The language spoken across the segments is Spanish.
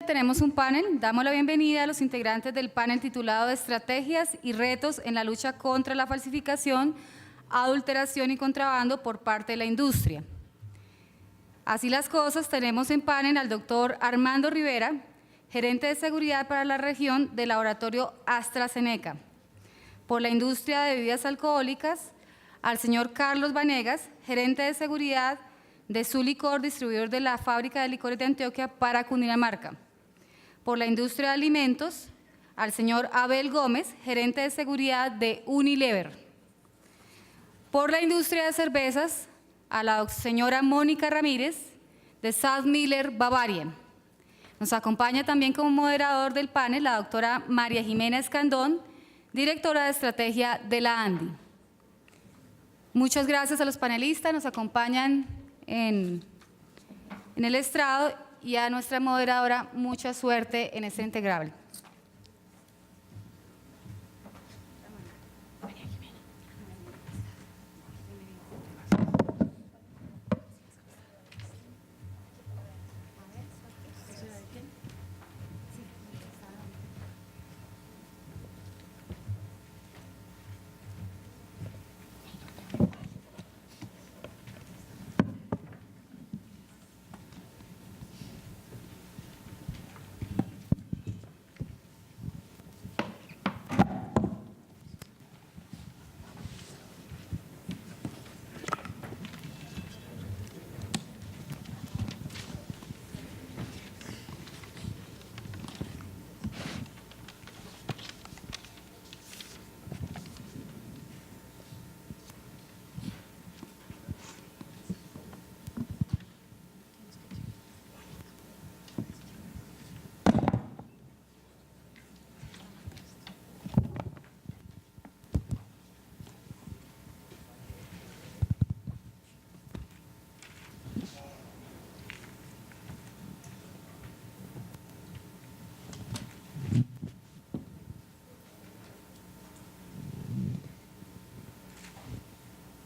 Tenemos un panel, damos la bienvenida a los integrantes del panel titulado Estrategias y retos en la lucha contra la falsificación, adulteración y contrabando por parte de la industria. Así las cosas, tenemos en panel al doctor Armando Rivera, gerente de seguridad para la región del laboratorio AstraZeneca. Por la industria de bebidas alcohólicas, al señor Carlos Vanegas, gerente de seguridad de Su Licor, distribuidor de la fábrica de licores de Antioquia para Cundinamarca. Por la industria de alimentos, al señor Abel Gómez, gerente de seguridad de Unilever. Por la industria de cervezas, a la señora Mónica Ramírez, de SAD-Miller Bavaria. Nos acompaña también como moderador del panel la doctora María Jimena Escandón, directora de estrategia de la ANDI. Muchas gracias a los panelistas, nos acompañan en el estrado, y a nuestra moderadora mucha suerte en este integrable.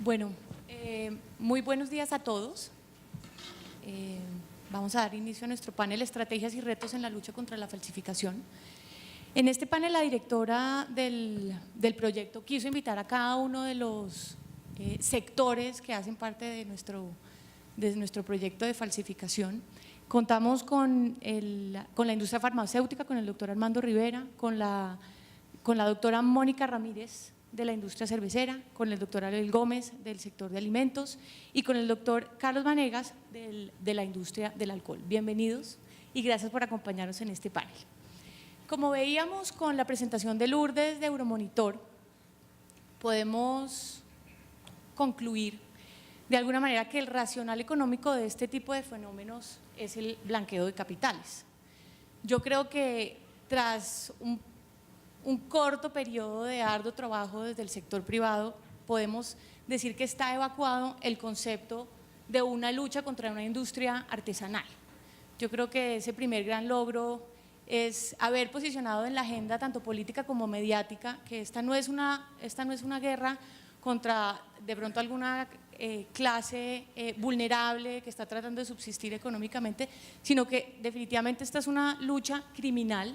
Bueno, muy buenos días a todos. Vamos a dar inicio a nuestro panel Estrategias y retos en la lucha contra la falsificación. En este panel la directora del proyecto quiso invitar a cada uno de los sectores que hacen parte de nuestro proyecto de falsificación. Contamos con la industria farmacéutica, con el doctor Armando Rivera, con la doctora Mónica Ramírez, de la industria cervecera, con el doctor Abel Gómez del sector de alimentos y con el doctor Carlos Vanegas de la industria del alcohol. Bienvenidos y gracias por acompañarnos en este panel. Como veíamos con la presentación de Lourdes de Euromonitor, podemos concluir de alguna manera que el racional económico de este tipo de fenómenos es el blanqueo de capitales. Yo creo que tras un corto periodo de arduo trabajo desde el sector privado, podemos decir que está evacuado el concepto de una lucha contra una industria artesanal. Yo creo que ese primer gran logro es haber posicionado en la agenda tanto política como mediática que esta no es una guerra contra de pronto alguna clase vulnerable que está tratando de subsistir económicamente, sino que definitivamente esta es una lucha criminal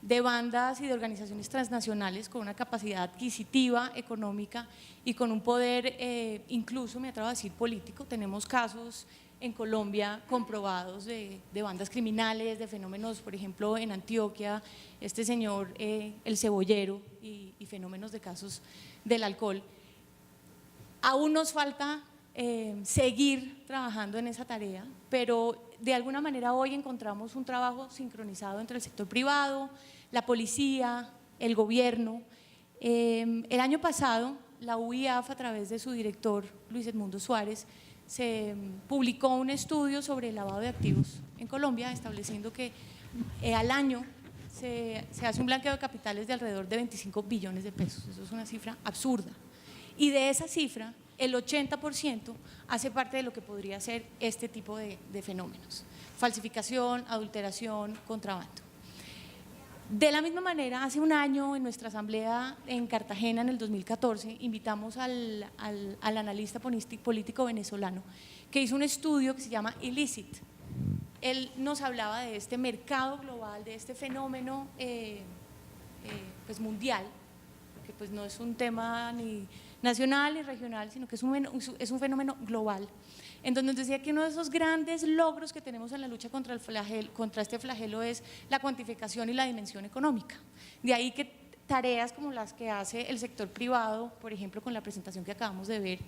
de bandas y de organizaciones transnacionales con una capacidad adquisitiva, económica y con un poder incluso, me atrevo a decir, político. Tenemos casos en Colombia comprobados de bandas criminales, de fenómenos, por ejemplo, en Antioquia, este señor, el cebollero y fenómenos de casos del alcohol. Aún nos falta seguir trabajando en esa tarea, pero de alguna manera hoy encontramos un trabajo sincronizado entre el sector privado, la policía, el gobierno. El año pasado la UIAF, a través de su director Luis Edmundo Suárez, se publicó un estudio sobre el lavado de activos en Colombia, estableciendo que al año se hace un blanqueo de capitales de alrededor de 25 billones de pesos. Eso es una cifra absurda. Y de esa cifra, el 80% hace parte de lo que podría ser este tipo de fenómenos: falsificación, adulteración, contrabando. De la misma manera, hace un año en nuestra asamblea en Cartagena, en el 2014, invitamos al analista político venezolano que hizo un estudio que se llama Illicit, él nos hablaba de este mercado global, de este fenómeno pues mundial, que pues no es un tema ni nacional ni regional, sino que es un fenómeno global, en donde nos decía que uno de esos grandes logros que tenemos en la lucha contra este flagelo es la cuantificación y la dimensión económica. De ahí que tareas como las que hace el sector privado, por ejemplo, con la presentación que acabamos de ver,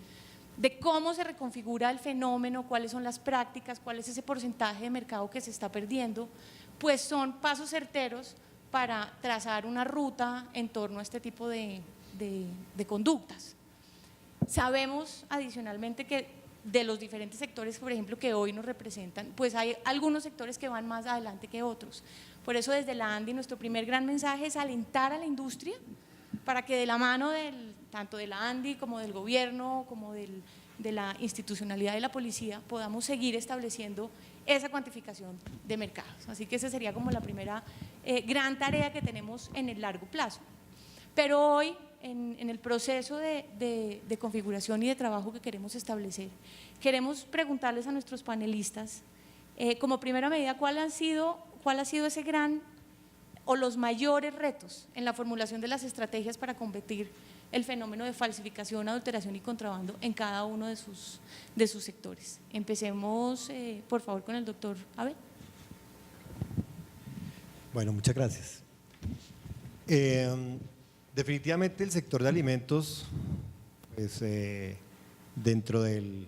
de cómo se reconfigura el fenómeno, cuáles son las prácticas, cuál es ese porcentaje de mercado que se está perdiendo, pues son pasos certeros para trazar una ruta en torno a este tipo de conductas. Sabemos adicionalmente que de los diferentes sectores, por ejemplo, que hoy nos representan, pues hay algunos sectores que van más adelante que otros. Por eso desde la ANDI nuestro primer gran mensaje es alentar a la industria para que de la mano tanto de la ANDI como del gobierno, como de la institucionalidad de la policía, podamos seguir estableciendo esa cuantificación de mercados. Así que esa sería como la primera gran tarea que tenemos en el largo plazo. Pero hoy, en el proceso de configuración y de trabajo que queremos establecer, queremos preguntarles a nuestros panelistas, como primera medida, ¿cuál ha sido ese gran o los mayores retos en la formulación de las estrategias para combatir el fenómeno de falsificación, adulteración y contrabando en cada uno de sus sectores? Empecemos, por favor, con el doctor Abel. Bueno, muchas gracias. Definitivamente el sector de alimentos, pues, dentro del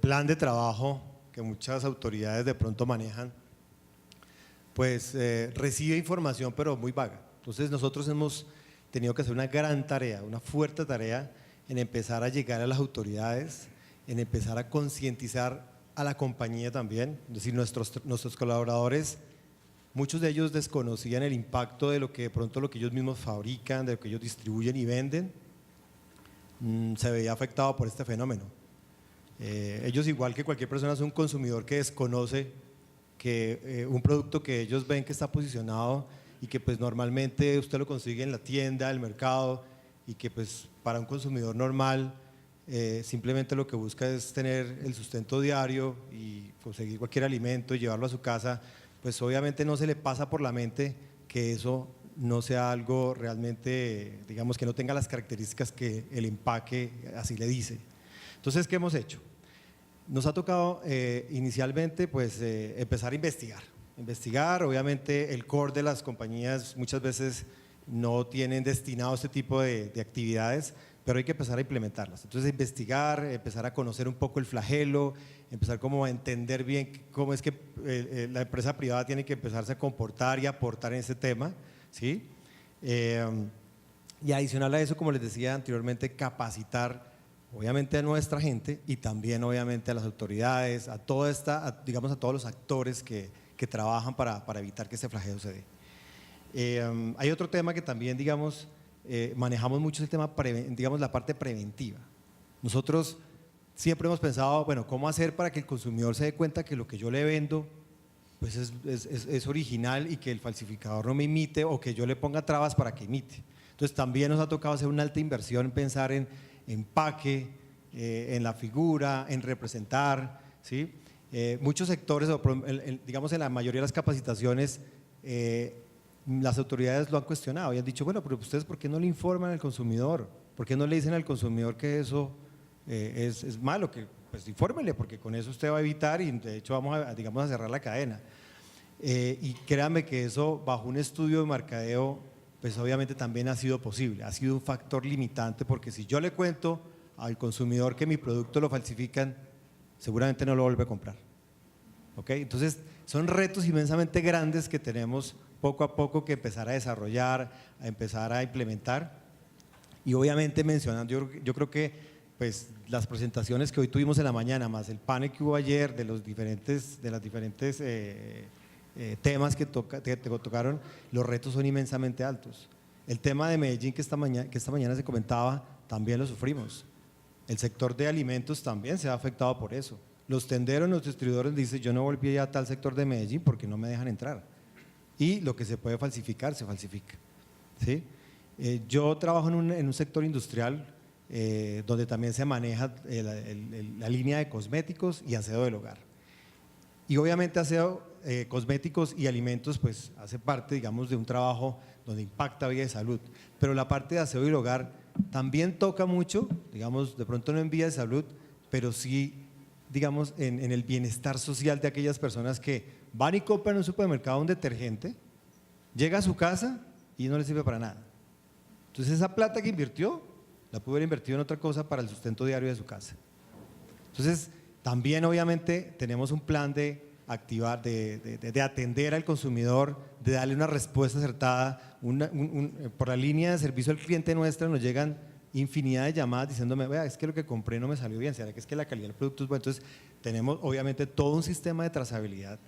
plan de trabajo que muchas autoridades de pronto manejan, pues recibe información pero muy vaga. Entonces nosotros hemos tenido que hacer una gran tarea, una fuerte tarea en empezar a llegar a las autoridades, en empezar a concientizar a la compañía también, es decir, nuestros colaboradores, muchos de ellos desconocían el impacto de lo que de pronto lo que ellos mismos fabrican, de lo que ellos distribuyen y venden, se veía afectado por este fenómeno. Ellos, igual que cualquier persona, son un consumidor que desconoce que un producto que ellos ven que está posicionado y que pues normalmente usted lo consigue en la tienda, el mercado, y que pues para un consumidor normal simplemente lo que busca es tener el sustento diario y conseguir cualquier alimento y llevarlo a su casa, pues obviamente no se le pasa por la mente que eso no sea algo realmente, digamos, que no tenga las características que el empaque así le dice. Entonces, ¿qué hemos hecho? Nos ha tocado inicialmente pues empezar a investigar, obviamente el core de las compañías muchas veces no tienen destinado este tipo de actividades, pero hay que empezar a implementarlas. Entonces investigar, empezar a conocer un poco el flagelo, empezar como a entender bien cómo es que la empresa privada tiene que empezarse a comportar y aportar en ese tema, ¿sí? Y adicional a eso, como les decía anteriormente, capacitar obviamente a nuestra gente y también obviamente a las autoridades, a digamos a todos los actores que trabajan para evitar que este flagelo se dé. Hay otro tema que también, digamos, manejamos mucho el tema, digamos, la parte preventiva. Nosotros siempre hemos pensado, bueno, ¿cómo hacer para que el consumidor se dé cuenta que lo que yo le vendo pues es original y que el falsificador no me imite o que yo le ponga trabas para que imite? Entonces también nos ha tocado hacer una alta inversión en pensar en empaque, en la figura, en representar, ¿sí? Muchos sectores, digamos en la mayoría de las capacitaciones, las autoridades lo han cuestionado y han dicho, bueno, pero ustedes ¿por qué no le informan al consumidor? ¿Por qué no le dicen al consumidor que eso es malo? Que pues infórmenle, porque con eso usted va a evitar y de hecho vamos a cerrar la cadena. Y créanme que eso bajo un estudio de mercadeo pues obviamente también ha sido posible, ha sido un factor limitante, porque si yo le cuento al consumidor que mi producto lo falsifican, seguramente no lo vuelve a comprar. ¿Ok? Entonces son retos inmensamente grandes que tenemos poco a poco que empezar a desarrollar, a empezar a implementar. Y obviamente mencionando, yo creo que pues las presentaciones que hoy tuvimos en la mañana, más el panel que hubo ayer de las diferentes temas que tocaron, los retos son inmensamente altos. El tema de Medellín que esta mañana se comentaba, también lo sufrimos. El sector de alimentos también se ha afectado por eso. Los tenderos, los distribuidores dicen, yo no volví a tal sector de Medellín porque no me dejan entrar. Y lo que se puede falsificar, se falsifica. ¿Sí? Yo trabajo en un sector industrial donde también se maneja la línea de cosméticos y aseo del hogar. Y obviamente aseo cosméticos y alimentos pues hace parte, digamos, de un trabajo donde impacta vida y salud, pero la parte de aseo y el hogar también toca mucho, digamos, de pronto no en vida y salud, pero sí, digamos, en el bienestar social de aquellas personas que van y compran en un supermercado un detergente, llega a su casa y no le sirve para nada. Entonces esa plata que invirtió, la pudo haber invertido en otra cosa para el sustento diario de su casa. Entonces, también obviamente tenemos un plan de activar, de atender al consumidor, de darle una respuesta acertada. Por la línea de servicio al cliente nuestra nos llegan infinidad de llamadas diciéndome, vea, es que lo que compré no me salió bien, ¿será que es que la calidad del producto es buena? Entonces, tenemos obviamente todo un sistema de trazabilidad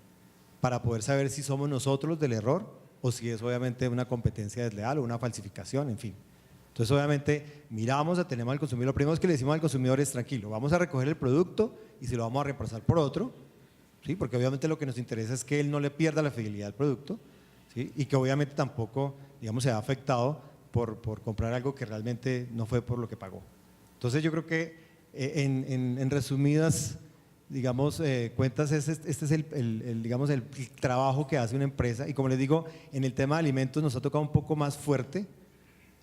para poder saber si somos nosotros los del error o si es obviamente una competencia desleal o una falsificación, en fin. Entonces, obviamente, miramos, atendemos al consumidor. Lo primero que le decimos al consumidor es, tranquilo, vamos a recoger el producto y se lo vamos a reemplazar por otro, ¿sí? Porque obviamente lo que nos interesa es que él no le pierda la fidelidad al producto, ¿sí? Y que obviamente tampoco, digamos, se ha afectado por comprar algo que realmente no fue por lo que pagó. Entonces, yo creo que en resumidas, digamos, cuentas, este es digamos, el trabajo que hace una empresa. Y como les digo, en el tema de alimentos nos ha tocado un poco más fuerte,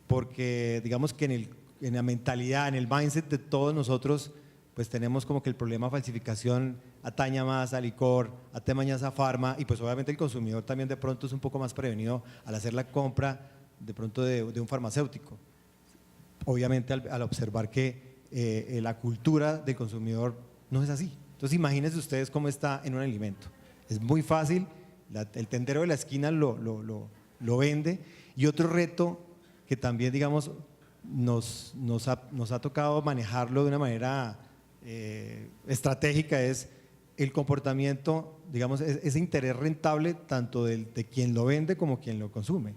porque digamos que en la mentalidad, en el mindset de todos nosotros, pues tenemos como que el problema de falsificación atañe más a licor, atañe más a farma, y pues obviamente el consumidor también de pronto es un poco más prevenido al hacer la compra de pronto de un farmacéutico. Obviamente al observar que la cultura del consumidor no es así. Entonces imagínense ustedes cómo está en un alimento. Es muy fácil, el tendero de la esquina lo vende. Y otro reto que también, digamos, nos ha tocado manejarlo de una manera estratégica es el comportamiento, digamos, ese interés rentable tanto de quien lo vende como quien lo consume.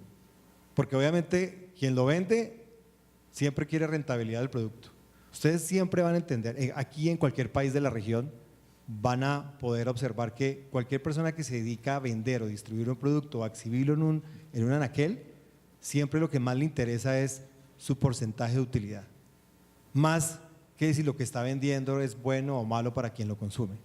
Porque obviamente quien lo vende siempre quiere rentabilidad del producto. Ustedes siempre van a entender, aquí en cualquier país de la región, van a poder observar que cualquier persona que se dedica a vender o distribuir un producto o a exhibirlo en un anaquel, siempre lo que más le interesa es su porcentaje de utilidad, más que si lo que está vendiendo es bueno o malo para quien lo consume.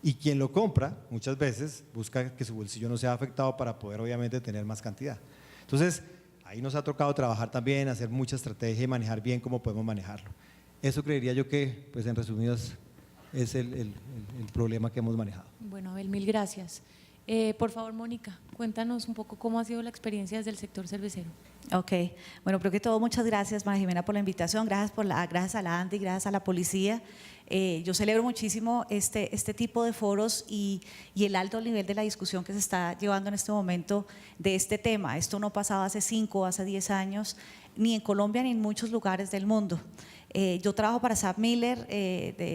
Y quien lo compra, muchas veces, busca que su bolsillo no sea afectado para poder obviamente tener más cantidad. Entonces, ahí nos ha tocado trabajar también, hacer mucha estrategia y manejar bien cómo podemos manejarlo. Eso creería yo que, pues en resumidas, es el problema que hemos manejado. Bueno, Abel, mil gracias. Por favor, Mónica, cuéntanos un poco cómo ha sido la experiencia desde el sector cervecero. Ok, bueno, primero que todo, muchas gracias, María Jimena, por la invitación, gracias a la ANDI, gracias a la policía. Yo celebro muchísimo este tipo de foros y el alto nivel de la discusión que se está llevando en este momento de este tema. Esto no pasaba hace 5, hace 10 años, ni en Colombia ni en muchos lugares del mundo. Yo trabajo para SAP Miller,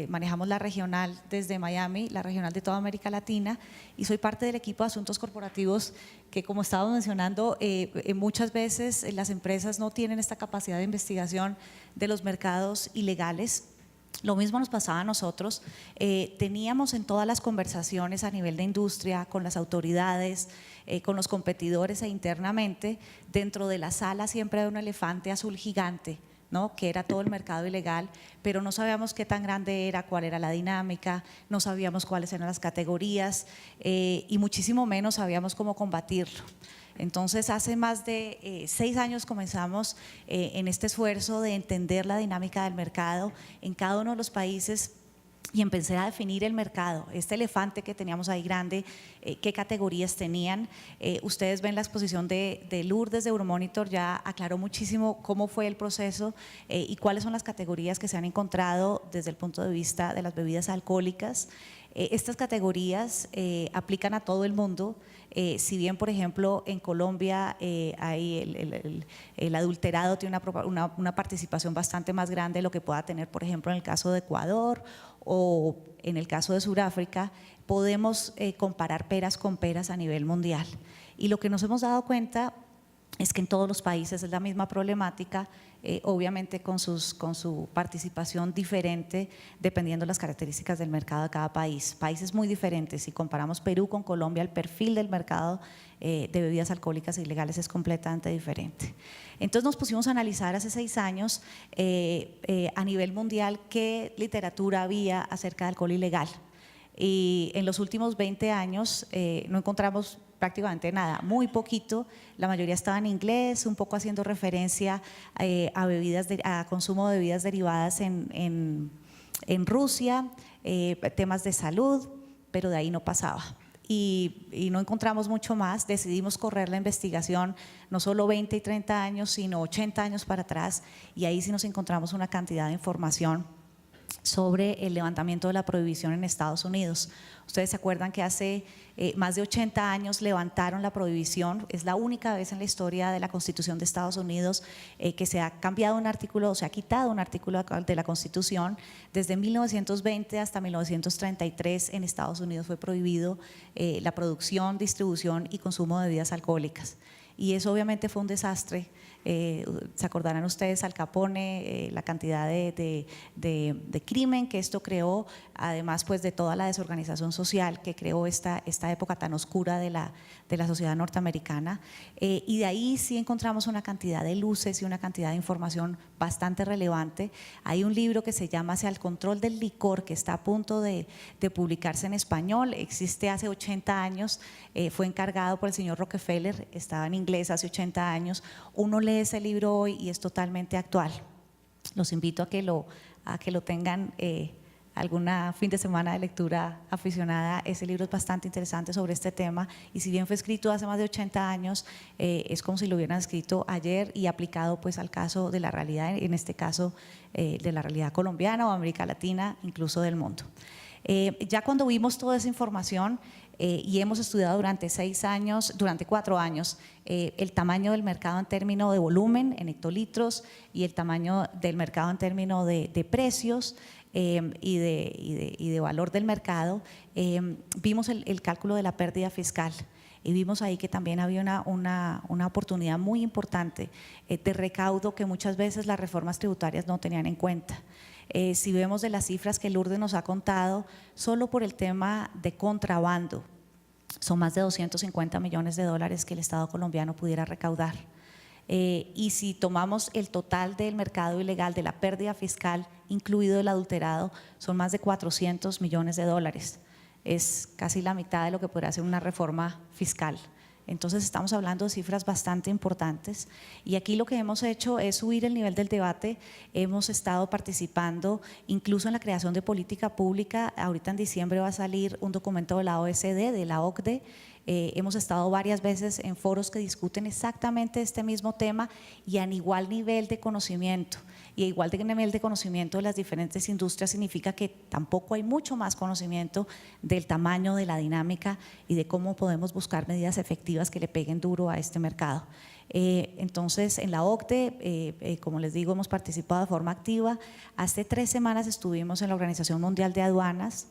manejamos la regional desde Miami, la regional de toda América Latina, y soy parte del equipo de asuntos corporativos que, como estaba mencionando, muchas veces las empresas no tienen esta capacidad de investigación de los mercados ilegales. Lo mismo nos pasaba a nosotros, teníamos en todas las conversaciones a nivel de industria, con las autoridades, con los competidores e internamente, dentro de la sala siempre hay un elefante azul gigante, ¿no? Que era todo el mercado ilegal, pero no sabíamos qué tan grande era, cuál era la dinámica, no sabíamos cuáles eran las categorías y muchísimo menos sabíamos cómo combatirlo. Entonces, hace más de 6 años comenzamos en este esfuerzo de entender la dinámica del mercado en cada uno de los países y empecé a definir el mercado, este elefante que teníamos ahí grande, qué categorías tenían. Ustedes ven la exposición de Lourdes de Euromonitor, ya aclaró muchísimo cómo fue el proceso y cuáles son las categorías que se han encontrado desde el punto de vista de las bebidas alcohólicas. Estas categorías aplican a todo el mundo. Si bien, por ejemplo, en Colombia el adulterado tiene una participación bastante más grande de lo que pueda tener, por ejemplo, en el caso de Ecuador o en el caso de Sudáfrica, podemos comparar peras con peras a nivel mundial. Y lo que nos hemos dado cuenta es que en todos los países es la misma problemática, obviamente con su participación diferente dependiendo de las características del mercado de cada país. Países muy diferentes, si comparamos Perú con Colombia, el perfil del mercado de bebidas alcohólicas ilegales es completamente diferente. Entonces nos pusimos a analizar hace 6 años a nivel mundial qué literatura había acerca de alcohol ilegal. Y en los últimos 20 años no encontramos prácticamente nada, muy poquito, la mayoría estaba en inglés, un poco haciendo referencia a consumo de bebidas derivadas en Rusia, temas de salud, pero de ahí no pasaba. Y no encontramos mucho más, decidimos correr la investigación no solo 20 y 30 años, sino 80 años para atrás, y ahí sí nos encontramos una cantidad de información sobre el levantamiento de la prohibición en Estados Unidos. Ustedes se acuerdan que hace más de 80 años levantaron la prohibición, es la única vez en la historia de la Constitución de Estados Unidos que se ha cambiado un artículo, o se ha quitado un artículo de la Constitución. Desde 1920 hasta 1933 en Estados Unidos fue prohibido la producción, distribución y consumo de bebidas alcohólicas. Y eso obviamente fue un desastre. Se acordarán ustedes Al Capone, la cantidad de crimen que esto creó, además pues de toda la desorganización social que creó esta época tan oscura de la sociedad norteamericana, y de ahí sí encontramos una cantidad de luces y una cantidad de información bastante relevante. Hay un libro que se llama Hacia el control del licor, que está a punto de publicarse en español, existe hace 80 años, fue encargado por el señor Rockefeller, estaba en inglés hace 80 años, uno lee ese libro hoy y es totalmente actual. Los invito a que lo tengan alguna fin de semana de lectura aficionada. Ese libro es bastante interesante sobre este tema, y si bien fue escrito hace más de 80 años, es como si lo hubieran escrito ayer y aplicado pues al caso de la realidad, en este caso de la realidad colombiana o América Latina, incluso del mundo. Ya cuando vimos toda esa información y hemos estudiado durante 4 años, el tamaño del mercado en términos de volumen, en hectolitros, y el tamaño del mercado en términos de precios y de valor del mercado, vimos el cálculo de la pérdida fiscal. Y vimos ahí que también había una oportunidad muy importante de recaudo que muchas veces las reformas tributarias no tenían en cuenta. Si vemos de las cifras que Lourdes nos ha contado, solo por el tema de contrabando, son más de 250 millones de dólares que el Estado colombiano pudiera recaudar. Y si tomamos el total del mercado ilegal, de la pérdida fiscal, incluido el adulterado, son más de 400 millones de dólares. Es casi la mitad de lo que podría ser una reforma fiscal. Entonces estamos hablando de cifras bastante importantes, y aquí lo que hemos hecho es subir el nivel del debate. Hemos estado participando incluso en la creación de política pública. Ahorita en diciembre va a salir un documento de la OECD, de la OCDE. Hemos estado varias veces en foros que discuten exactamente este mismo tema, y en igual nivel de conocimiento. Y igual de nivel de conocimiento de las diferentes industrias significa que tampoco hay mucho más conocimiento del tamaño, de la dinámica y de cómo podemos buscar medidas efectivas que le peguen duro a este mercado. Entonces, en la OCDE, como les digo, hemos participado de forma activa. Hace 3 semanas estuvimos en la Organización Mundial de Aduanas.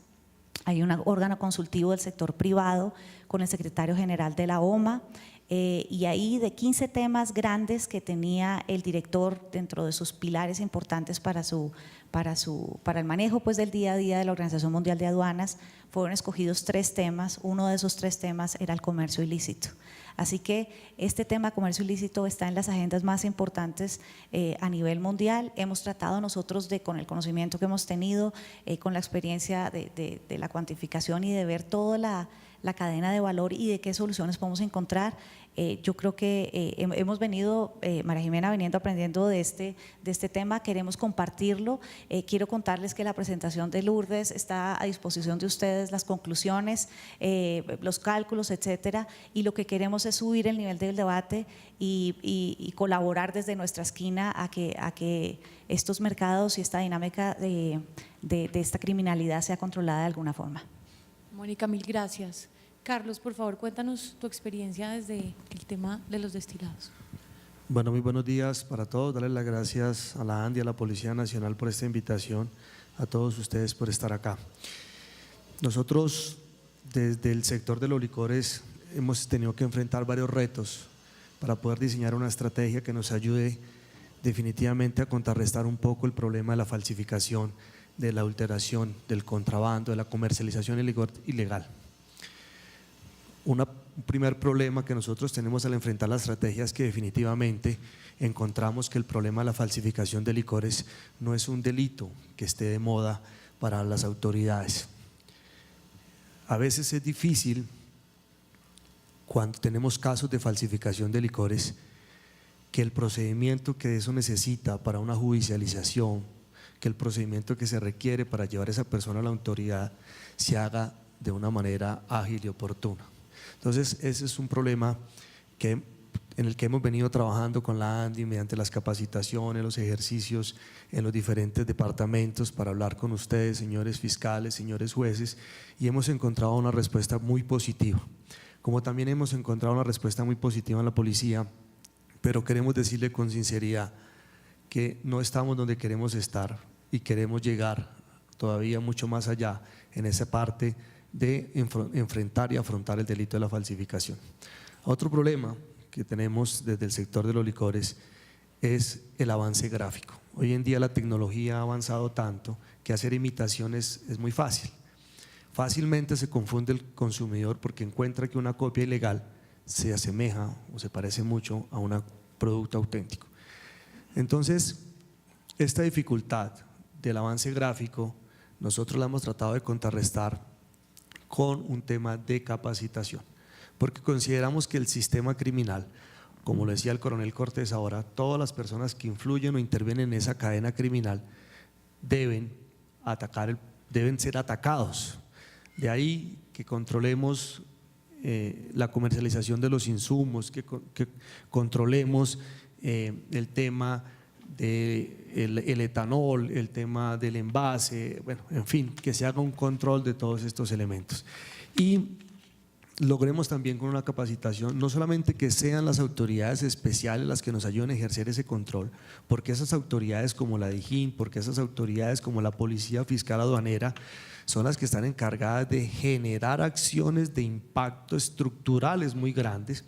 Hay un órgano consultivo del sector privado con el secretario general de la OMA, y ahí de 15 temas grandes que tenía el director dentro de sus pilares importantes para el manejo pues del día a día de la Organización Mundial de Aduanas, fueron escogidos 3 temas. Uno de esos 3 temas era el comercio ilícito. Así que este tema comercio ilícito está en las agendas más importantes a nivel mundial. Hemos tratado nosotros con el conocimiento que hemos tenido, con la experiencia de la cuantificación y de ver toda la cadena de valor y de qué soluciones podemos encontrar. Yo creo que hemos venido, María Jimena, aprendiendo de este tema, queremos compartirlo. Quiero contarles que la presentación de Lourdes está a disposición de ustedes, las conclusiones, los cálculos, etcétera, y lo que queremos es subir el nivel del debate y colaborar desde nuestra esquina a que estos mercados y esta dinámica de esta criminalidad sea controlada de alguna forma. Mónica, mil gracias. Carlos, por favor, cuéntanos tu experiencia desde el tema de los destilados. Bueno, muy buenos días para todos. Darles las gracias a la ANDI, a la Policía Nacional por esta invitación, a todos ustedes por estar acá. Nosotros, desde el sector de los licores, hemos tenido que enfrentar varios retos para poder diseñar una estrategia que nos ayude definitivamente a contrarrestar un poco el problema de la falsificación, de la adulteración, del contrabando, de la comercialización del licor ilegal. Un primer problema que nosotros tenemos al enfrentar la estrategia es que definitivamente encontramos que el problema de la falsificación de licores no es un delito que esté de moda para las autoridades. a veces es difícil cuando tenemos casos de falsificación de licores que el procedimiento que eso necesita para una judicialización, que el procedimiento que se requiere para llevar a esa persona a la autoridad se haga de una manera ágil y oportuna. Entonces ese es un problema en el que hemos venido trabajando con la ANDI mediante las capacitaciones, los ejercicios en los diferentes departamentos para hablar con ustedes, señores fiscales, señores jueces, y hemos encontrado una respuesta muy positiva. Como también hemos encontrado una respuesta muy positiva en la policía, pero queremos decirle con sinceridad que no estamos donde queremos estar y queremos llegar todavía mucho más allá en esa parte de enfrentar y afrontar el delito de la falsificación. Otro problema que tenemos desde el sector de los licores es el avance gráfico. Hoy en día la tecnología ha avanzado tanto que hacer imitaciones es muy fácil. Fácilmente se confunde el consumidor porque encuentra que una copia ilegal se asemeja o se parece mucho a un producto auténtico. Entonces, esta dificultad del avance gráfico nosotros la hemos tratado de contrarrestar con un tema de capacitación, porque consideramos que el sistema criminal, como lo decía el coronel Cortés ahora, todas las personas que influyen o intervienen en esa cadena criminal deben ser atacados. De ahí que controlemos la comercialización de los insumos, que controlemos el tema del etanol, el tema del envase, bueno, en fin, que se haga un control de todos estos elementos. Y logremos también con una capacitación, no solamente que sean las autoridades especiales las que nos ayuden a ejercer ese control, porque esas autoridades como la DIJÍN, porque esas autoridades como la Policía Fiscal Aduanera son las que están encargadas de generar acciones de impacto estructurales muy grandes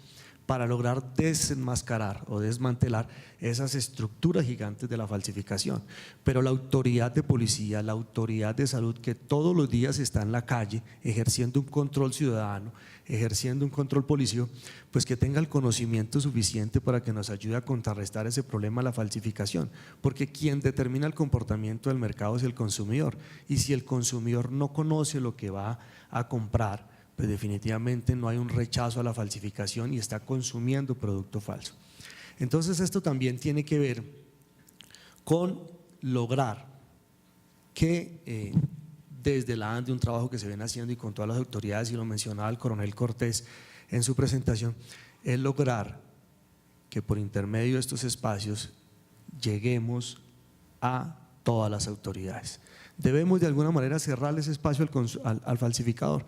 para lograr desenmascarar o desmantelar esas estructuras gigantes de la falsificación. Pero la autoridad de policía, la autoridad de salud que todos los días está en la calle ejerciendo un control ciudadano, ejerciendo un control policíaco, pues que tenga el conocimiento suficiente para que nos ayude a contrarrestar ese problema de la falsificación, porque quien determina el comportamiento del mercado es el consumidor, y si el consumidor no conoce lo que va a comprar, pues definitivamente no hay un rechazo a la falsificación y está consumiendo producto falso. Entonces esto también tiene que ver con lograr que desde la ANDI, un trabajo que se viene haciendo y con todas las autoridades, y lo mencionaba el coronel Cortés en su presentación, es lograr que por intermedio de estos espacios lleguemos a todas las autoridades. Debemos de alguna manera cerrar ese espacio al falsificador.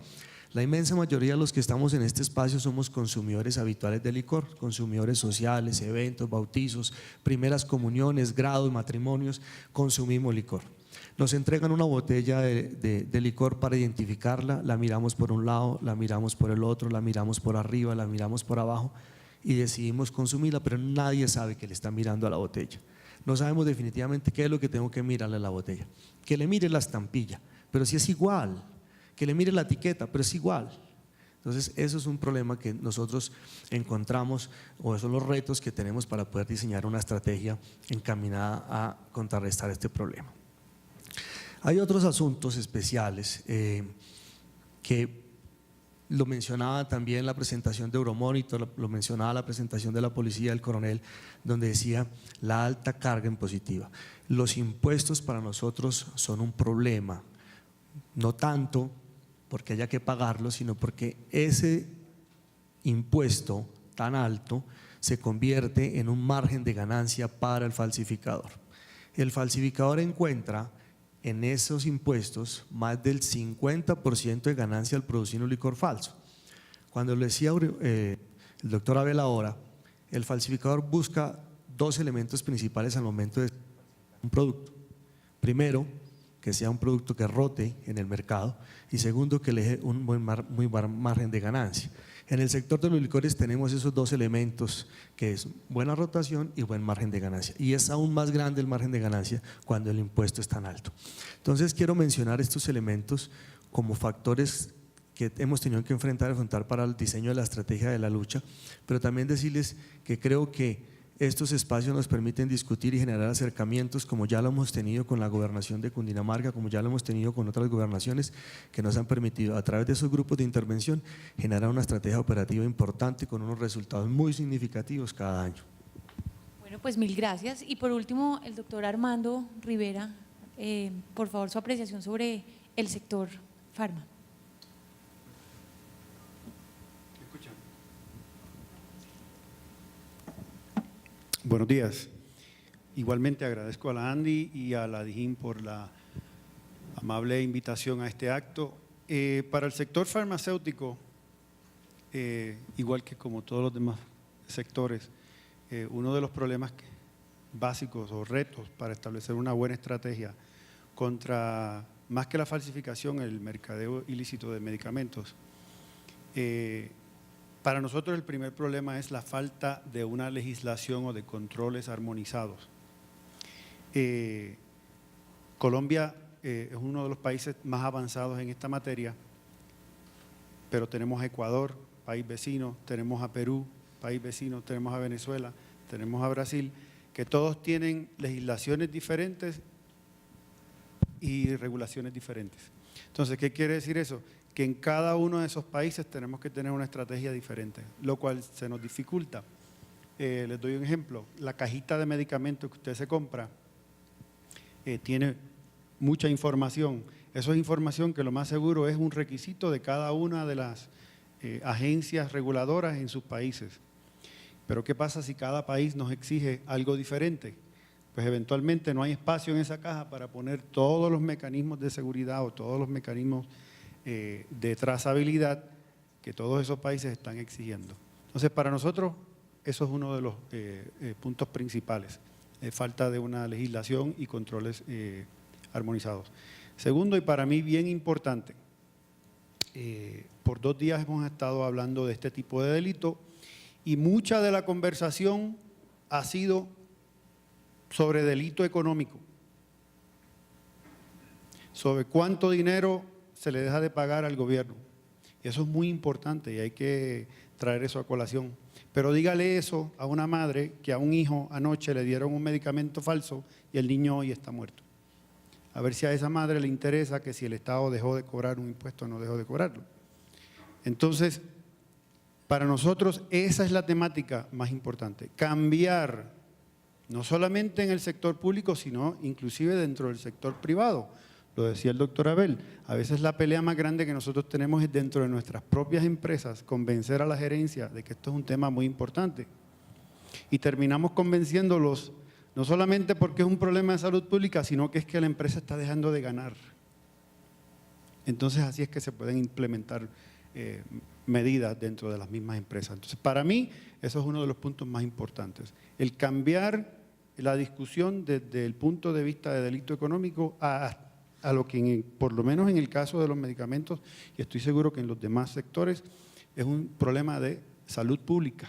La inmensa mayoría de los que estamos en este espacio somos consumidores habituales de licor, consumidores sociales, eventos, bautizos, primeras comuniones, grados, matrimonios, consumimos licor. Nos entregan una botella de licor para identificarla, la miramos por un lado, la miramos por el otro, la miramos por arriba, la miramos por abajo y decidimos consumirla, pero nadie sabe que le está mirando a la botella. No sabemos definitivamente qué es lo que tengo que mirarle a la botella. Que le mire la estampilla, pero si es igual. Que le mire la etiqueta, pero es igual. Entonces eso es un problema que nosotros encontramos, o son los retos que tenemos para poder diseñar una estrategia encaminada a contrarrestar este problema. Hay otros asuntos especiales que lo mencionaba también la presentación de Euromonitor, lo mencionaba la presentación de la policía del coronel, donde decía la alta carga impositiva. Los impuestos para nosotros son un problema, no tanto porque haya que pagarlo, sino porque ese impuesto tan alto se convierte en un margen de ganancia para el falsificador. El falsificador encuentra en esos impuestos más del 50% de ganancia al producir un licor falso. Cuando lo decía el doctor Abel ahora, el falsificador busca dos elementos principales al momento de un producto. Primero, que sea un producto que rote en el mercado, y segundo, que le deje un muy buen margen de ganancia. En el sector de los licores tenemos esos dos elementos, que es buena rotación y buen margen de ganancia, y es aún más grande el margen de ganancia cuando el impuesto es tan alto. Entonces quiero mencionar estos elementos como factores que hemos tenido que afrontar para el diseño de la estrategia de la lucha, pero también decirles que creo que Estos espacios nos permiten discutir y generar acercamientos como ya lo hemos tenido con la gobernación de Cundinamarca, como ya lo hemos tenido con otras gobernaciones que nos han permitido a través de esos grupos de intervención generar una estrategia operativa importante con unos resultados muy significativos cada año. Bueno, pues mil gracias. Y por último, el doctor Armando Rivera, por favor, su apreciación sobre el sector farma. Buenos días. Igualmente agradezco a la ANDI y a la DIJÍN por la amable invitación a este acto. Para el sector farmacéutico, igual que como todos los demás sectores, uno de los problemas básicos o retos para establecer una buena estrategia contra, más que la falsificación, el mercadeo ilícito de medicamentos, para nosotros el primer problema es la falta de una legislación o de controles armonizados. Colombia es uno de los países más avanzados en esta materia, pero tenemos a Ecuador, país vecino, tenemos a Perú, país vecino, tenemos a Venezuela, tenemos a Brasil, que todos tienen legislaciones diferentes y regulaciones diferentes. Entonces, ¿qué quiere decir eso? Que en cada uno de esos países tenemos que tener una estrategia diferente, lo cual se nos dificulta. Les doy un ejemplo, la cajita de medicamentos que usted se compra tiene mucha información. Eso es información que lo más seguro es un requisito de cada una de las agencias reguladoras en sus países. Pero ¿qué pasa si cada país nos exige algo diferente? Pues eventualmente no hay espacio en esa caja para poner todos los mecanismos de seguridad o todos los mecanismos de trazabilidad que todos esos países están exigiendo. Entonces, para nosotros, eso es uno de los puntos principales, falta de una legislación y controles armonizados. Segundo, y para mí bien importante, por 2 días hemos estado hablando de este tipo de delito y mucha de la conversación ha sido sobre delito económico, sobre cuánto dinero se le deja de pagar al gobierno. Y eso es muy importante y hay que traer eso a colación. Pero dígale eso a una madre que a un hijo anoche le dieron un medicamento falso y el niño hoy está muerto. A ver si a esa madre le interesa que si el Estado dejó de cobrar un impuesto o no dejó de cobrarlo. Entonces, para nosotros esa es la temática más importante. Cambiar, no solamente en el sector público, sino inclusive dentro del sector privado. Lo decía el doctor Abel, a veces la pelea más grande que nosotros tenemos es dentro de nuestras propias empresas, convencer a la gerencia de que esto es un tema muy importante. Y terminamos convenciéndolos, no solamente porque es un problema de salud pública, sino que es que la empresa está dejando de ganar. Entonces así es que se pueden implementar medidas dentro de las mismas empresas. Entonces para mí eso es uno de los puntos más importantes, el cambiar la discusión desde el punto de vista de delito económico a lo que por lo menos en el caso de los medicamentos, y estoy seguro que en los demás sectores, es un problema de salud pública.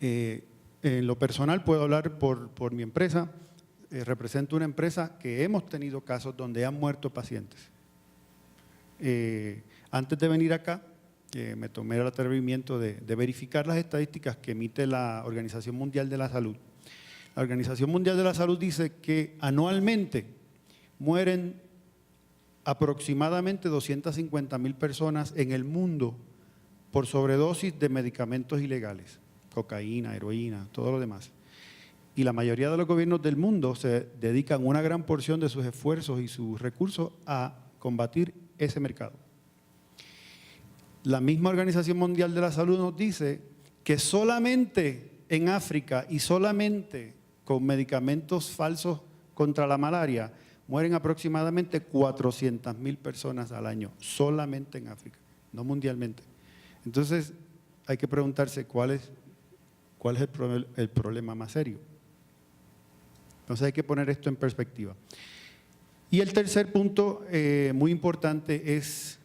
En lo personal puedo hablar por mi empresa, represento una empresa que hemos tenido casos donde han muerto pacientes. Antes de venir acá, me tomé el atrevimiento de verificar las estadísticas que emite la Organización Mundial de la Salud. La Organización Mundial de la Salud dice que anualmente mueren aproximadamente 250,000 personas en el mundo por sobredosis de medicamentos ilegales, cocaína, heroína, todo lo demás. Y la mayoría de los gobiernos del mundo se dedican una gran porción de sus esfuerzos y sus recursos a combatir ese mercado. La misma Organización Mundial de la Salud nos dice que solamente en África y solamente con medicamentos falsos contra la malaria mueren aproximadamente 400,000 personas al año, solamente en África, no mundialmente. Entonces hay que preguntarse cuál es el problema más serio. Entonces hay que poner esto en perspectiva. Y el tercer punto muy importante es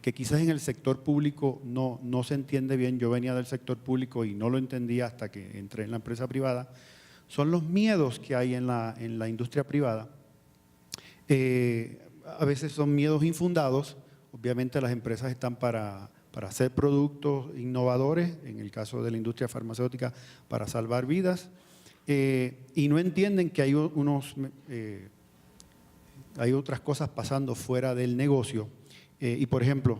que quizás en el sector público no se entiende bien. Yo venía del sector público y no lo entendía hasta que entré en la empresa privada. Son los miedos que hay en la industria privada. A veces son miedos infundados. Obviamente las empresas están para para hacer productos innovadores, en el caso de la industria farmacéutica, para salvar vidas, y no entienden que hay otras cosas pasando fuera del negocio. Y por ejemplo,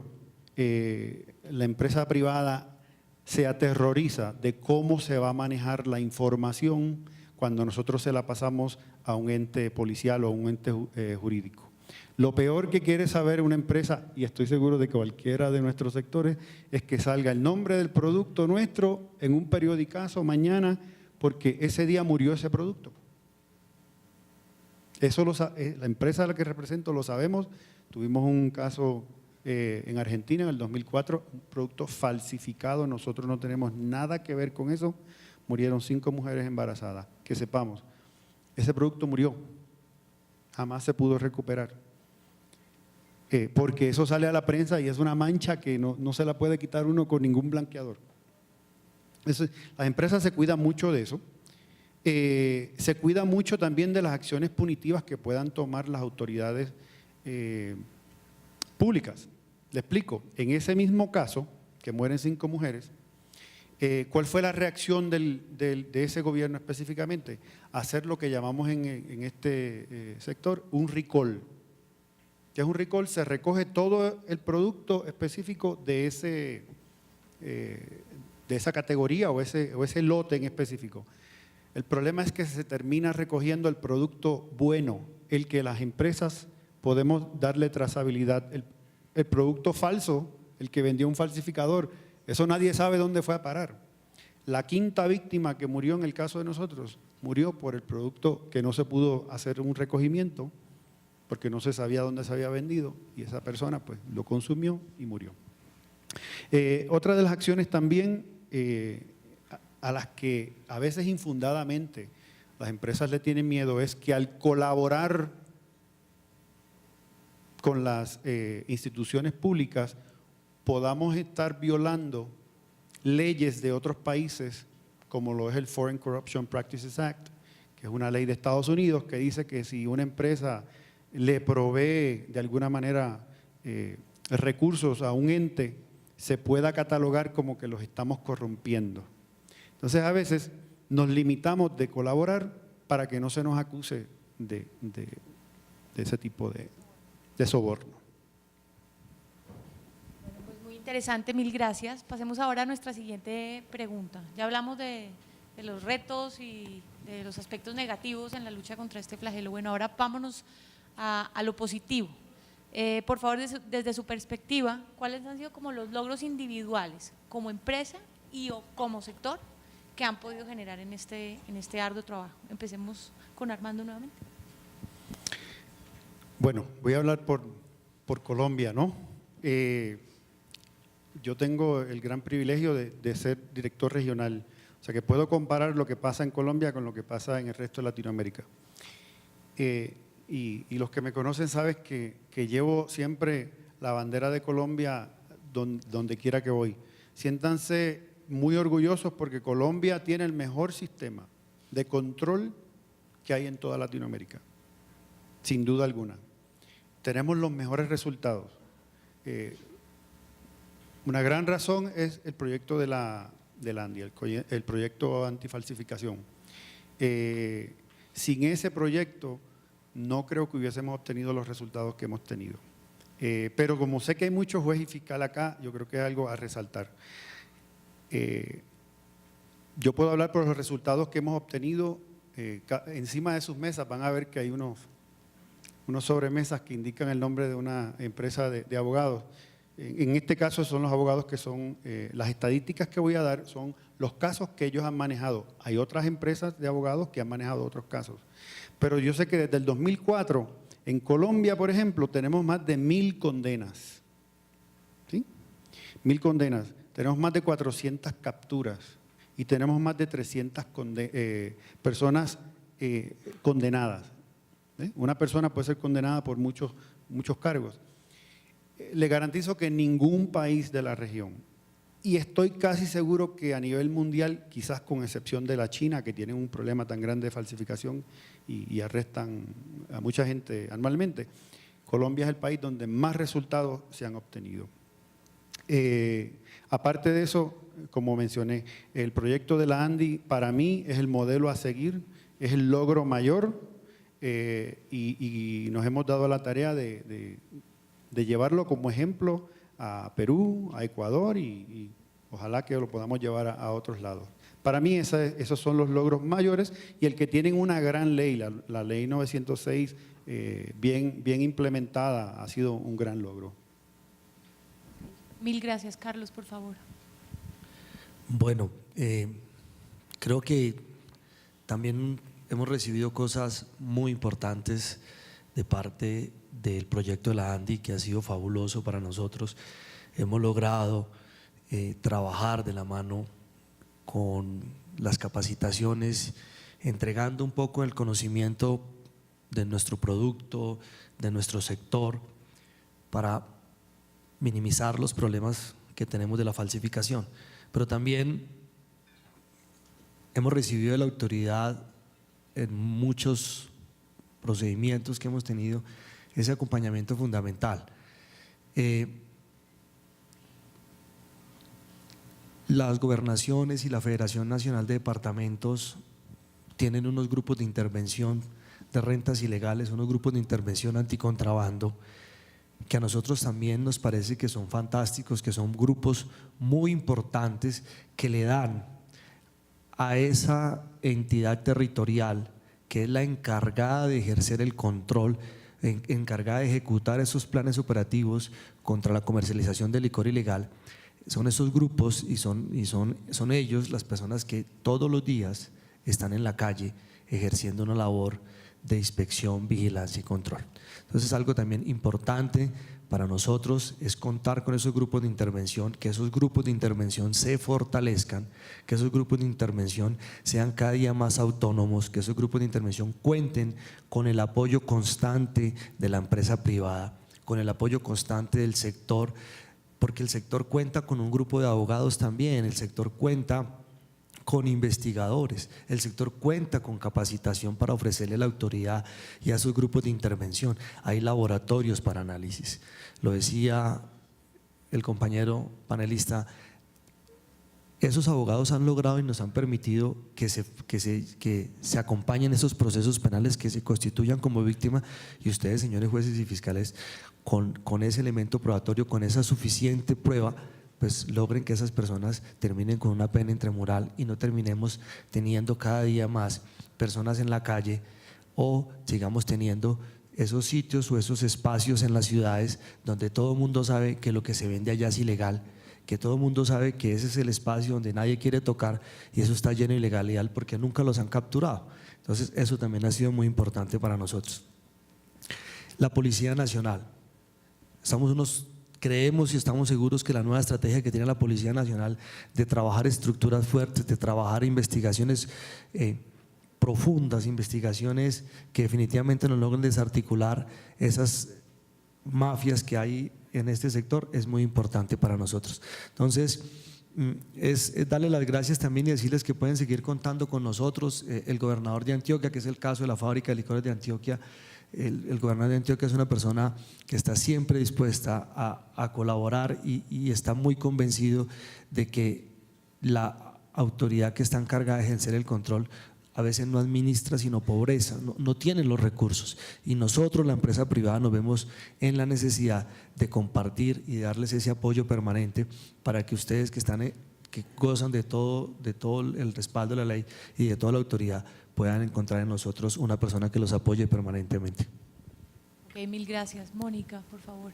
la empresa privada se aterroriza de cómo se va a manejar la información cuando nosotros se la pasamos a un ente policial o a un ente jurídico. Lo peor que quiere saber una empresa, y estoy seguro de que cualquiera de nuestros sectores, es que salga el nombre del producto nuestro en un periodicazo mañana porque ese día murió ese producto. Eso la empresa a la que represento lo sabemos. Tuvimos un caso en Argentina en el 2004, un producto falsificado, nosotros no tenemos nada que ver con eso. Murieron 5 mujeres embarazadas, que sepamos. Ese producto murió, jamás se pudo recuperar. Porque eso sale a la prensa y es una mancha que no se la puede quitar uno con ningún blanqueador. Las empresas se cuidan mucho de eso. Se cuida mucho también de las acciones punitivas que puedan tomar las autoridades públicas. Le explico, en ese mismo caso, que mueren 5 mujeres, ¿cuál fue la reacción de ese gobierno específicamente? Hacer lo que llamamos en este sector un recall. ¿Qué es un recall? Se recoge todo el producto específico de esa categoría o ese lote en específico. El problema es que se termina recogiendo el producto bueno, el que las empresas podemos darle trazabilidad. El producto falso, el que vendió un falsificador, eso nadie sabe dónde fue a parar. La 5ª víctima que murió en el caso de nosotros, murió por el producto que no se pudo hacer un recogimiento, porque no se sabía dónde se había vendido, y esa persona pues lo consumió y murió. Otra de las acciones también a las que a veces infundadamente las empresas le tienen miedo es que al colaborar con las instituciones públicas podamos estar violando leyes de otros países, como lo es el Foreign Corruption Practices Act, que es una ley de Estados Unidos que dice que si una empresa le provee de alguna manera recursos a un ente, se pueda catalogar como que los estamos corrompiendo. Entonces a veces nos limitamos de colaborar para que no se nos acuse de ese tipo de soborno. Bueno, pues muy interesante, mil gracias. Pasemos ahora a nuestra siguiente pregunta. Ya hablamos de los retos y de los aspectos negativos en la lucha contra este flagelo. Bueno, ahora vámonos a lo positivo. Por favor, desde su perspectiva, ¿cuáles han sido como los logros individuales como empresa y o como sector que han podido generar en este arduo trabajo? Empecemos con Armando nuevamente. Bueno, voy a hablar por Colombia, ¿no? Yo tengo el gran privilegio de ser director regional, o sea que puedo comparar lo que pasa en Colombia con lo que pasa en el resto de Latinoamérica. Y los que me conocen saben que llevo siempre la bandera de Colombia donde quiera que voy. Siéntanse muy orgullosos porque Colombia tiene el mejor sistema de control que hay en toda Latinoamérica, sin duda alguna. Tenemos los mejores resultados. Una gran razón es el proyecto de la ANDI, el proyecto antifalsificación. Sin ese proyecto no creo que hubiésemos obtenido los resultados que hemos tenido. Pero como sé que hay mucho juez y fiscal acá, yo creo que es algo a resaltar. Yo puedo hablar por los resultados que hemos obtenido. Encima de sus mesas van a ver que hay unos sobremesas que indican el nombre de una empresa de abogados. En este caso son los abogados que son, las estadísticas que voy a dar son los casos que ellos han manejado. Hay otras empresas de abogados que han manejado otros casos. Pero yo sé que desde el 2004, en Colombia, por ejemplo, tenemos más de 1000 condenas. ¿Sí? 1000 condenas. Tenemos más de 400 capturas y tenemos más de 300 personas condenadas. Una persona puede ser condenada por muchos cargos. Le garantizo que ningún país de la región, y estoy casi seguro que a nivel mundial, quizás con excepción de la China, que tienen un problema tan grande de falsificación y arrestan a mucha gente anualmente, Colombia es el país donde más resultados se han obtenido. Aparte de eso, como mencioné, el proyecto de la ANDI para mí es el modelo a seguir, es el logro mayor y nos hemos dado la tarea de llevarlo como ejemplo a Perú, a Ecuador y ojalá que lo podamos llevar a otros lados. Para mí esos son los logros mayores y el que tienen una gran ley, la ley 906, bien implementada, ha sido un gran logro. Mil gracias, Carlos, por favor. Bueno, creo que también hemos recibido cosas muy importantes de parte del proyecto de la ANDI, que ha sido fabuloso para nosotros. Hemos logrado trabajar de la mano con las capacitaciones, entregando un poco el conocimiento de nuestro producto, de nuestro sector, para minimizar los problemas que tenemos de la falsificación. Pero también hemos recibido de la autoridad en muchos procedimientos que hemos tenido ese acompañamiento fundamental. Las gobernaciones y la Federación Nacional de Departamentos tienen unos grupos de intervención de rentas ilegales, unos grupos de intervención anticontrabando, que a nosotros también nos parece que son fantásticos, que son grupos muy importantes que le dan a esa entidad territorial, que es la encargada de ejercer el control, encargada de ejecutar esos planes operativos contra la comercialización de licor ilegal. Son esos grupos y son ellos las personas que todos los días están en la calle ejerciendo una labor de inspección, vigilancia y control. Entonces, algo también importante para nosotros es contar con esos grupos de intervención, que esos grupos de intervención se fortalezcan, que esos grupos de intervención sean cada día más autónomos, que esos grupos de intervención cuenten con el apoyo constante de la empresa privada, con el apoyo constante del sector, porque el sector cuenta con un grupo de abogados también, el sector cuenta con investigadores, el sector cuenta con capacitación para ofrecerle a la autoridad y a sus grupos de intervención. Hay laboratorios para análisis. Lo decía el compañero panelista, esos abogados han logrado y nos han permitido que se acompañen esos procesos penales, que se constituyan como víctima, y ustedes, señores jueces y fiscales, con ese elemento probatorio, con esa suficiente prueba, pues logren que esas personas terminen con una pena intramural y no terminemos teniendo cada día más personas en la calle o sigamos teniendo esos sitios o esos espacios en las ciudades donde todo el mundo sabe que lo que se vende allá es ilegal, que todo el mundo sabe que ese es el espacio donde nadie quiere tocar y eso está lleno de ilegalidad porque nunca los han capturado. Entonces eso también ha sido muy importante para nosotros. La Policía Nacional. Creemos y estamos seguros que la nueva estrategia que tiene la Policía Nacional de trabajar estructuras fuertes, de trabajar investigaciones profundas, investigaciones que definitivamente nos logren desarticular esas mafias que hay en este sector, es muy importante para nosotros. Entonces, es darle las gracias también y decirles que pueden seguir contando con nosotros. El gobernador de Antioquia, que es el caso de la fábrica de licores de Antioquia, el gobernador de Antioquia es una persona que está siempre dispuesta a colaborar y está muy convencido de que la autoridad que está encargada de ejercer el control a veces no administra sino pobreza, no tiene los recursos, y nosotros, la empresa privada, nos vemos en la necesidad de compartir y darles ese apoyo permanente para que ustedes que gozan de todo el respaldo de la ley y de toda la autoridad puedan encontrar en nosotros una persona que los apoye permanentemente. Ok, mil gracias. Mónica, por favor.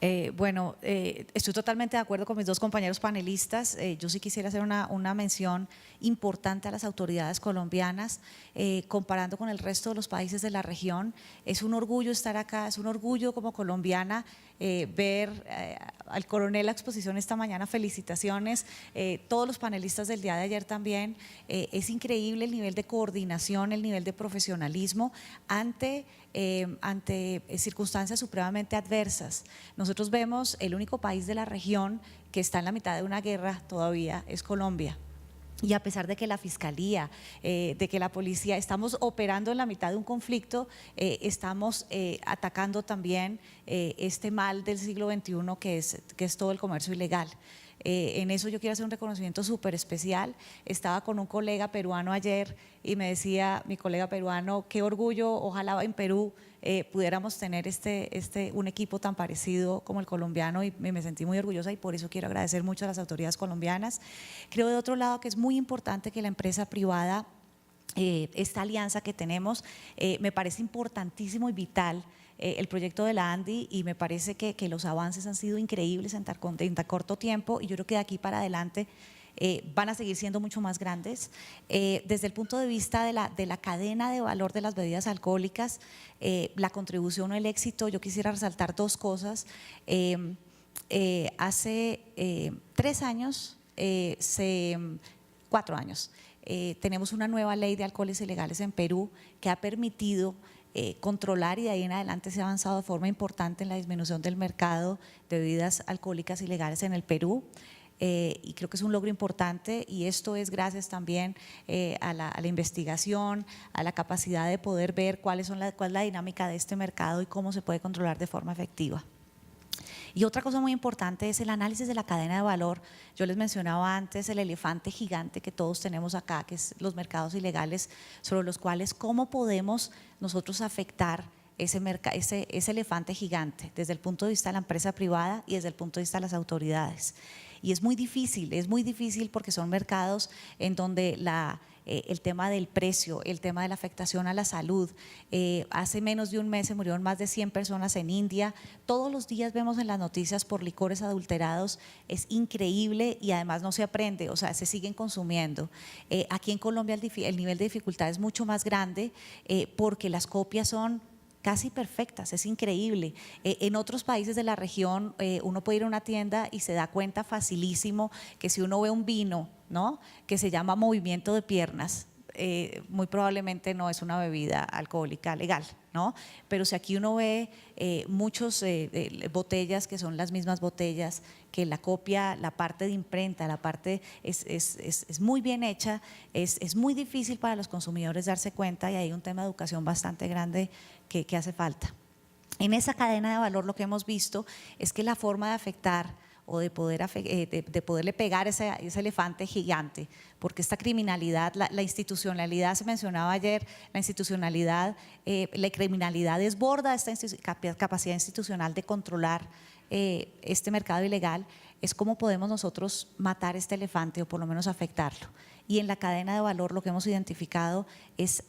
Estoy totalmente de acuerdo con mis dos compañeros panelistas. Yo sí quisiera hacer una mención importante a las autoridades colombianas, comparando con el resto de los países de la región. Es un orgullo estar acá, es un orgullo como colombiana ver al coronel a exposición esta mañana. Felicitaciones, todos los panelistas del día de ayer también. Es increíble el nivel de coordinación, el nivel de profesionalismo ante circunstancias supremamente adversas. Nosotros vemos el único país de la región que está en la mitad de una guerra todavía es Colombia. Y a pesar de que la Fiscalía, de que la Policía, estamos operando en la mitad de un conflicto, estamos atacando también este mal del siglo XXI que es todo el comercio ilegal. En eso yo quiero hacer un reconocimiento súper especial. Estaba con un colega peruano ayer y me decía mi colega peruano, qué orgullo, ojalá en Perú pudiéramos tener un equipo tan parecido como el colombiano, y me sentí muy orgullosa, y por eso quiero agradecer mucho a las autoridades colombianas. Creo de otro lado que es muy importante que la empresa privada, esta alianza que tenemos, me parece importantísimo y vital el proyecto de la ANDI, y me parece que los avances han sido increíbles en tan corto tiempo, y yo creo que de aquí para adelante van a seguir siendo mucho más grandes. Desde el punto de vista de la cadena de valor de las bebidas alcohólicas, la contribución o el éxito, yo quisiera resaltar dos cosas. Hace 3 años, 4 años, tenemos una nueva ley de alcoholes ilegales en Perú que ha permitido controlar, y de ahí en adelante se ha avanzado de forma importante en la disminución del mercado de bebidas alcohólicas ilegales en el Perú. Y creo que es un logro importante, y esto es gracias también a la investigación, a la capacidad de poder ver cuál es la dinámica de este mercado y cómo se puede controlar de forma efectiva. Y otra cosa muy importante es el análisis de la cadena de valor. Yo les mencionaba antes el elefante gigante que todos tenemos acá, que es los mercados ilegales, sobre los cuales cómo podemos nosotros afectar ese elefante gigante desde el punto de vista de la empresa privada y desde el punto de vista de las autoridades. Y es muy difícil porque son mercados en donde el tema del precio, el tema de la afectación a la salud. Hace menos de un mes se murieron más de 100 personas en India. Todos los días vemos en las noticias por licores adulterados. Es increíble, y además no se aprende, o sea, se siguen consumiendo. Aquí en Colombia el nivel de dificultad es mucho más grande porque las copias son casi perfectas, es increíble. En otros países de la región uno puede ir a una tienda y se da cuenta facilísimo que si uno ve un vino, ¿no?, que se llama movimiento de piernas, muy probablemente no es una bebida alcohólica legal, ¿no? Pero si aquí uno ve muchas botellas que son las mismas botellas, que la copia, la parte de imprenta, la parte es muy bien hecha, es muy difícil para los consumidores darse cuenta, y hay un tema de educación bastante grande que hace falta. En esa cadena de valor lo que hemos visto es que la forma de afectar o de poderle pegar ese elefante gigante, porque esta criminalidad, la institucionalidad, se mencionaba ayer, la criminalidad desborda esta capacidad institucional de controlar este mercado ilegal. Es cómo podemos nosotros matar este elefante o por lo menos afectarlo. Y en la cadena de valor lo que hemos identificado es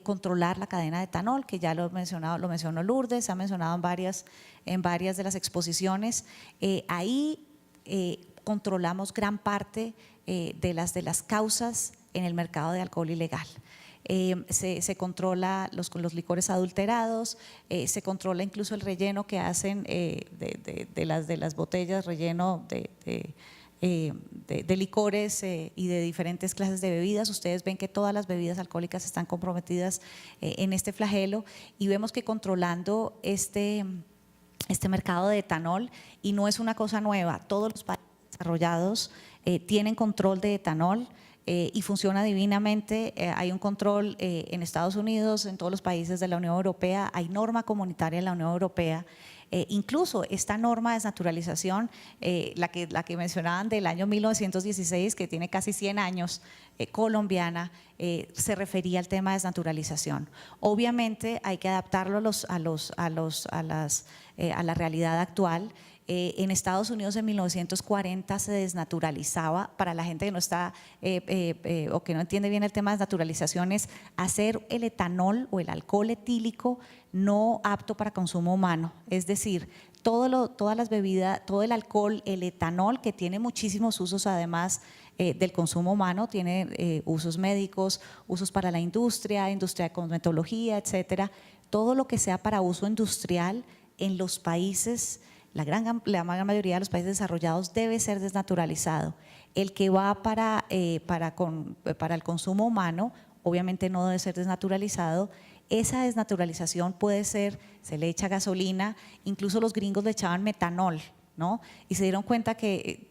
controlar la cadena de etanol, que ya lo mencionó Lourdes, se ha mencionado en varias de las exposiciones. Ahí controlamos gran parte de las causas en el mercado de alcohol ilegal. Se controla los licores adulterados, se controla incluso el relleno que hacen de las botellas, relleno de licores y de diferentes clases de bebidas. Ustedes ven que todas las bebidas alcohólicas están comprometidas en este flagelo, y vemos que controlando este mercado de etanol, y no es una cosa nueva, todos los países desarrollados tienen control de etanol y funciona divinamente. Hay un control en Estados Unidos, en todos los países de la Unión Europea, hay norma comunitaria en la Unión Europea. Incluso esta norma de desnaturalización, la que mencionaban del año 1916, que tiene casi 100 años, colombiana, se refería al tema de desnaturalización. Obviamente hay que adaptarlo a la realidad actual. En Estados Unidos en 1940 se desnaturalizaba, para la gente que no está o que no entiende bien el tema de desnaturalización, es hacer el etanol o el alcohol etílico no apto para consumo humano, es decir, todas las bebidas, todo el alcohol, el etanol, que tiene muchísimos usos además del consumo humano, tiene usos médicos, usos para la industria de cosmetología, etcétera. Todo lo que sea para uso industrial en los países, la gran mayoría de los países desarrollados, debe ser desnaturalizado. El que va para el consumo humano obviamente no debe ser desnaturalizado. Esa desnaturalización puede ser, se le echa gasolina, incluso los gringos le echaban metanol, ¿no? Y se dieron cuenta que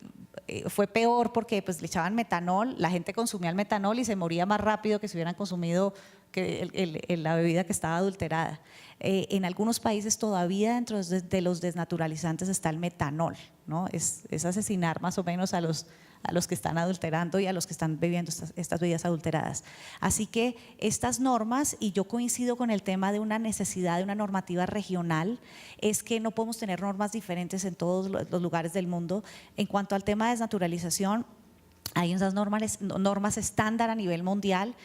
fue peor porque pues, le echaban metanol, la gente consumía el metanol y se moría más rápido que si hubieran consumido la bebida que estaba adulterada. En algunos países todavía dentro de los desnaturalizantes está el metanol, ¿no? Es asesinar más o menos a los que están adulterando y a los que están bebiendo estas bebidas adulteradas. Así que estas normas, y yo coincido con el tema de una necesidad de una normativa regional, es que no podemos tener normas diferentes en todos los lugares del mundo. En cuanto al tema de desnaturalización, hay unas normas estándar a nivel mundial,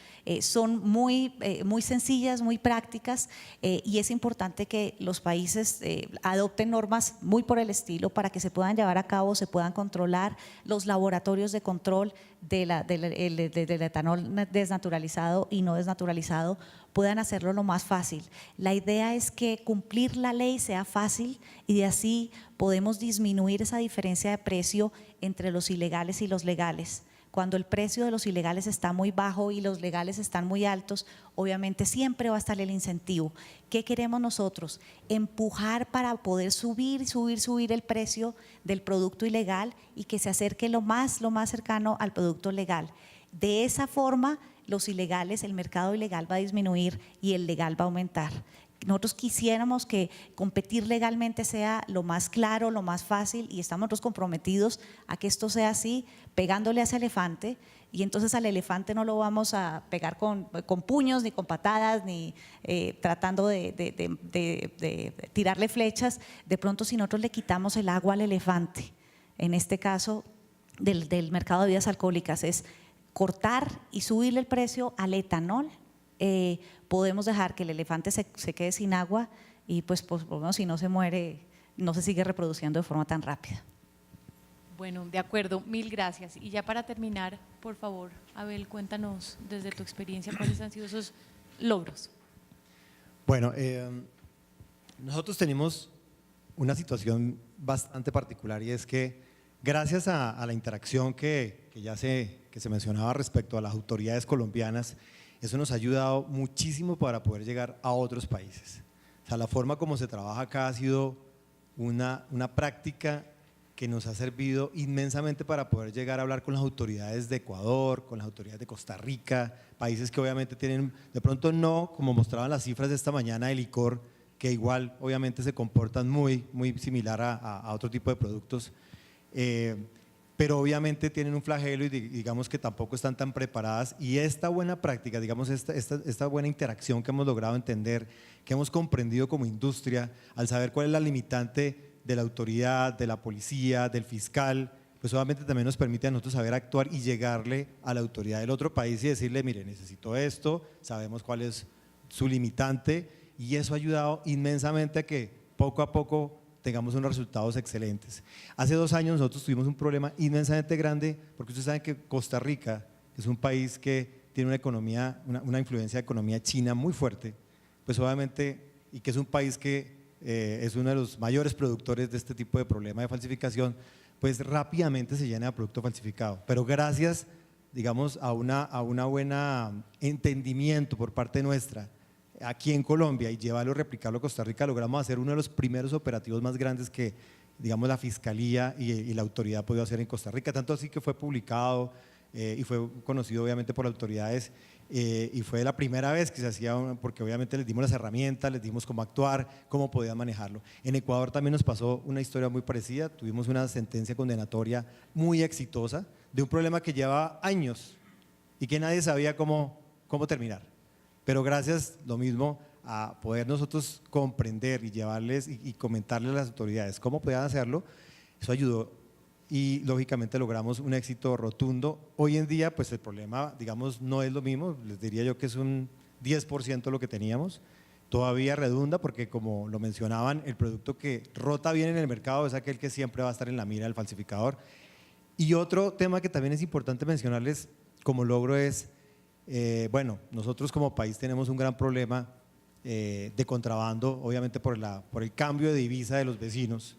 son muy sencillas, muy prácticas, y es importante que los países adopten normas muy por el estilo para que se puedan llevar a cabo, se puedan controlar. Los laboratorios de control del etanol desnaturalizado y no desnaturalizado puedan hacerlo lo más fácil. La idea es que cumplir la ley sea fácil y de así podemos disminuir esa diferencia de precio entre los ilegales y los legales. Cuando el precio de los ilegales está muy bajo y los legales están muy altos, obviamente siempre va a estar el incentivo. ¿Qué queremos nosotros? Empujar para poder subir el precio del producto ilegal y que se acerque lo más cercano al producto legal. De esa forma, los ilegales, el mercado ilegal va a disminuir y el legal va a aumentar. Nosotros quisiéramos que competir legalmente sea lo más claro, lo más fácil, y estamos nosotros comprometidos a que esto sea así, pegándole a ese elefante, y entonces al elefante no lo vamos a pegar con puños, ni con patadas, ni tratando de tirarle flechas. De pronto, si nosotros le quitamos el agua al elefante, en este caso del mercado de bebidas alcohólicas, es cortar y subirle el precio al etanol, podemos dejar que el elefante se quede sin agua y pues por lo menos si no se muere, no se sigue reproduciendo de forma tan rápida. Bueno, de acuerdo, mil gracias. Y ya para terminar, por favor, Abel, cuéntanos desde tu experiencia cuáles han sido esos logros. Bueno, nosotros tenemos una situación bastante particular, y es que gracias a la interacción que se mencionaba respecto a las autoridades colombianas, eso nos ha ayudado muchísimo para poder llegar a otros países. O sea, la forma como se trabaja acá ha sido una práctica que nos ha servido inmensamente para poder llegar a hablar con las autoridades de Ecuador, con las autoridades de Costa Rica, países que obviamente tienen, de pronto no, como mostraban las cifras de esta mañana de licor, que igual obviamente se comportan muy similar a otro tipo de productos, pero obviamente tienen un flagelo y digamos que tampoco están tan preparadas, y esta buena práctica, digamos esta buena interacción que hemos logrado entender, que hemos comprendido como industria, al saber cuál es la limitante de la autoridad, de la policía, del fiscal, pues obviamente también nos permite a nosotros saber actuar y llegarle a la autoridad del otro país y decirle, mire, necesito esto, sabemos cuál es su limitante, y eso ha ayudado inmensamente a que poco a poco tengamos unos resultados excelentes. Hace 2 años nosotros tuvimos un problema inmensamente grande, porque ustedes saben que Costa Rica es un país que tiene una economía, una influencia de economía china muy fuerte, pues obviamente, y que es un país que es uno de los mayores productores de este tipo de problema de falsificación, pues rápidamente se llena de producto falsificado. Pero gracias, digamos, a una buena entendimiento por parte nuestra, aquí en Colombia, y llevarlo, replicarlo a Costa Rica, logramos hacer uno de los primeros operativos más grandes que, digamos, la Fiscalía y la autoridad ha podido hacer en Costa Rica, tanto así que fue publicado y fue conocido obviamente por autoridades, y fue la primera vez que se hacía, porque obviamente les dimos las herramientas, les dimos cómo actuar, cómo podían manejarlo. En Ecuador también nos pasó una historia muy parecida, tuvimos una sentencia condenatoria muy exitosa de un problema que llevaba años y que nadie sabía cómo terminar. Pero gracias, lo mismo, a poder nosotros comprender y llevarles y comentarles a las autoridades cómo podían hacerlo, eso ayudó y lógicamente logramos un éxito rotundo. Hoy en día, pues el problema, digamos, no es lo mismo, les diría yo que es un 10% lo que teníamos, todavía redunda porque, como lo mencionaban, el producto que rota bien en el mercado es aquel que siempre va a estar en la mira del falsificador. Y otro tema que también es importante mencionarles como logro es, bueno, nosotros como país tenemos un gran problema de contrabando, obviamente por el cambio de divisa de los vecinos,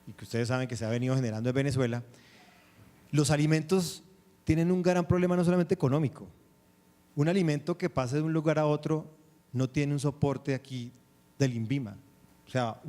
y que ustedes saben que se ha venido generando en Venezuela. Los alimentos tienen un gran problema no solamente económico. Un alimento que pasa de un lugar a otro no tiene un soporte aquí del INVIMA. O sea,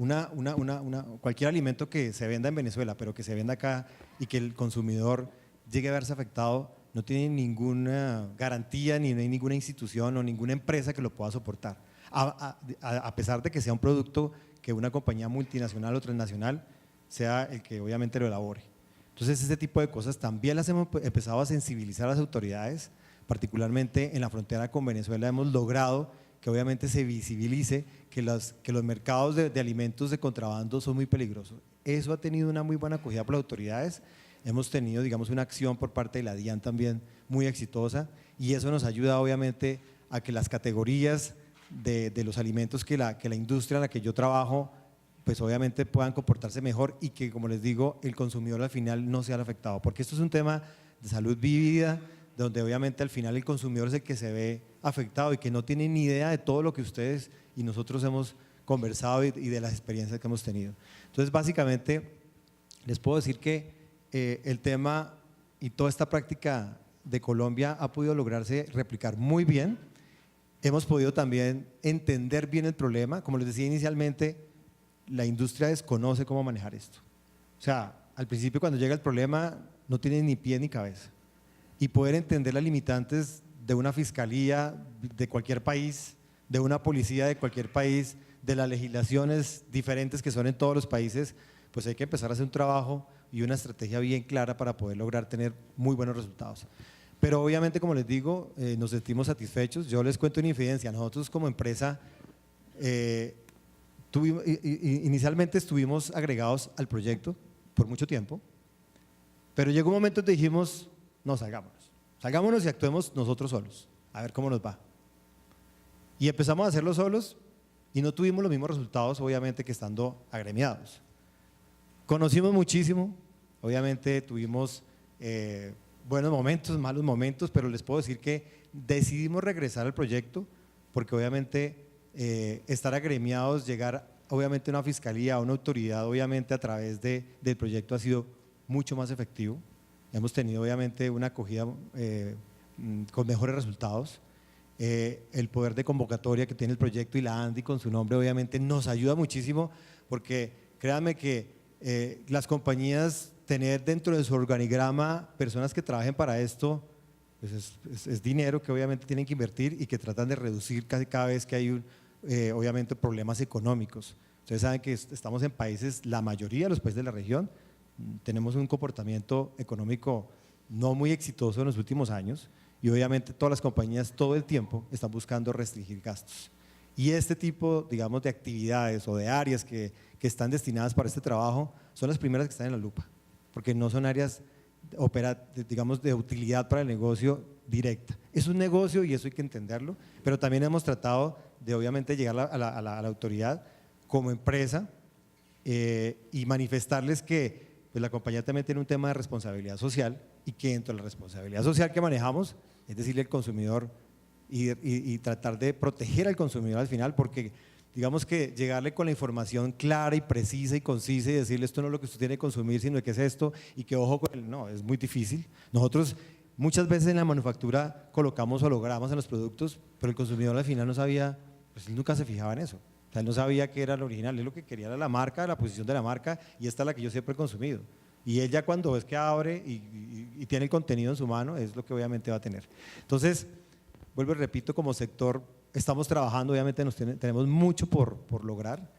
cualquier alimento que se venda en Venezuela, pero que se venda acá y que el consumidor llegue a verse afectado, no tiene ninguna garantía, ni hay ninguna institución o ninguna empresa que lo pueda soportar. A pesar de que sea un producto que una compañía multinacional o transnacional sea el que obviamente lo elabore. Entonces, ese tipo de cosas también las hemos empezado a sensibilizar a las autoridades, particularmente en la frontera con Venezuela hemos logrado que obviamente se visibilice que los mercados de alimentos de contrabando son muy peligrosos. Eso ha tenido una muy buena acogida por las autoridades. Hemos tenido, digamos, una acción por parte de la DIAN también muy exitosa y eso nos ayuda obviamente a que las categorías de los alimentos que la industria en la que yo trabajo, pues obviamente puedan comportarse mejor y que, como les digo, el consumidor al final no sea el afectado, porque esto es un tema de salud vivida, donde obviamente al final el consumidor es el que se ve afectado y que no tiene ni idea de todo lo que ustedes y nosotros hemos conversado y de las experiencias que hemos tenido. Entonces, básicamente, les puedo decir que el tema y toda esta práctica de Colombia ha podido lograrse replicar muy bien. Hemos podido también entender bien el problema. Como les decía inicialmente, la industria desconoce cómo manejar esto. O sea, al principio cuando llega el problema no tiene ni pie ni cabeza. Y poder entender las limitantes de una fiscalía de cualquier país, de una policía de cualquier país, de las legislaciones diferentes que son en todos los países, pues hay que empezar a hacer un trabajo y una estrategia bien clara para poder lograr tener muy buenos resultados. Pero obviamente, como les digo, nos sentimos satisfechos. Yo les cuento una infidencia. Nosotros como empresa, inicialmente estuvimos agregados al proyecto por mucho tiempo, pero llegó un momento en que dijimos, no, salgámonos y actuemos nosotros solos, a ver cómo nos va. Y empezamos a hacerlo solos y no tuvimos los mismos resultados, obviamente, que estando agremiados. Conocimos muchísimo, obviamente tuvimos buenos momentos, malos momentos, pero les puedo decir que decidimos regresar al proyecto porque obviamente estar agremiados, llegar obviamente a una fiscalía, a una autoridad, obviamente a través del proyecto ha sido mucho más efectivo. Hemos tenido obviamente una acogida con mejores resultados. El poder de convocatoria que tiene el proyecto y la ANDI con su nombre obviamente nos ayuda muchísimo porque créanme que las compañías tener dentro de su organigrama personas que trabajen para esto, pues es dinero que obviamente tienen que invertir y que tratan de reducir casi cada vez que hay obviamente problemas económicos. Ustedes saben que estamos en países, la mayoría de los países de la región, tenemos un comportamiento económico no muy exitoso en los últimos años y obviamente todas las compañías todo el tiempo están buscando restringir gastos. Y este tipo, digamos, de actividades o de áreas que están destinadas para este trabajo son las primeras que están en la lupa, porque no son áreas, digamos, de utilidad para el negocio directa. Es un negocio y eso hay que entenderlo, pero también hemos tratado de obviamente llegar a la autoridad como empresa y manifestarles que pues, la compañía también tiene un tema de responsabilidad social y que dentro de la responsabilidad social que manejamos es decirle al consumidor y tratar de proteger al consumidor al final, porque digamos que llegarle con la información clara y precisa y concisa y decirle esto no es lo que usted tiene que consumir, sino que es esto y que ojo con él, no, es muy difícil. Nosotros muchas veces en la manufactura colocamos hologramas en los productos, pero el consumidor al final no sabía, pues él nunca se fijaba en eso. O sea, él no sabía qué era el original, él lo que quería era la marca, la posición de la marca y esta es la que yo siempre he consumido. Y él ya cuando es que abre y tiene el contenido en su mano es lo que obviamente va a tener. Entonces, vuelvo y repito, como sector estamos trabajando, obviamente tenemos mucho por lograr,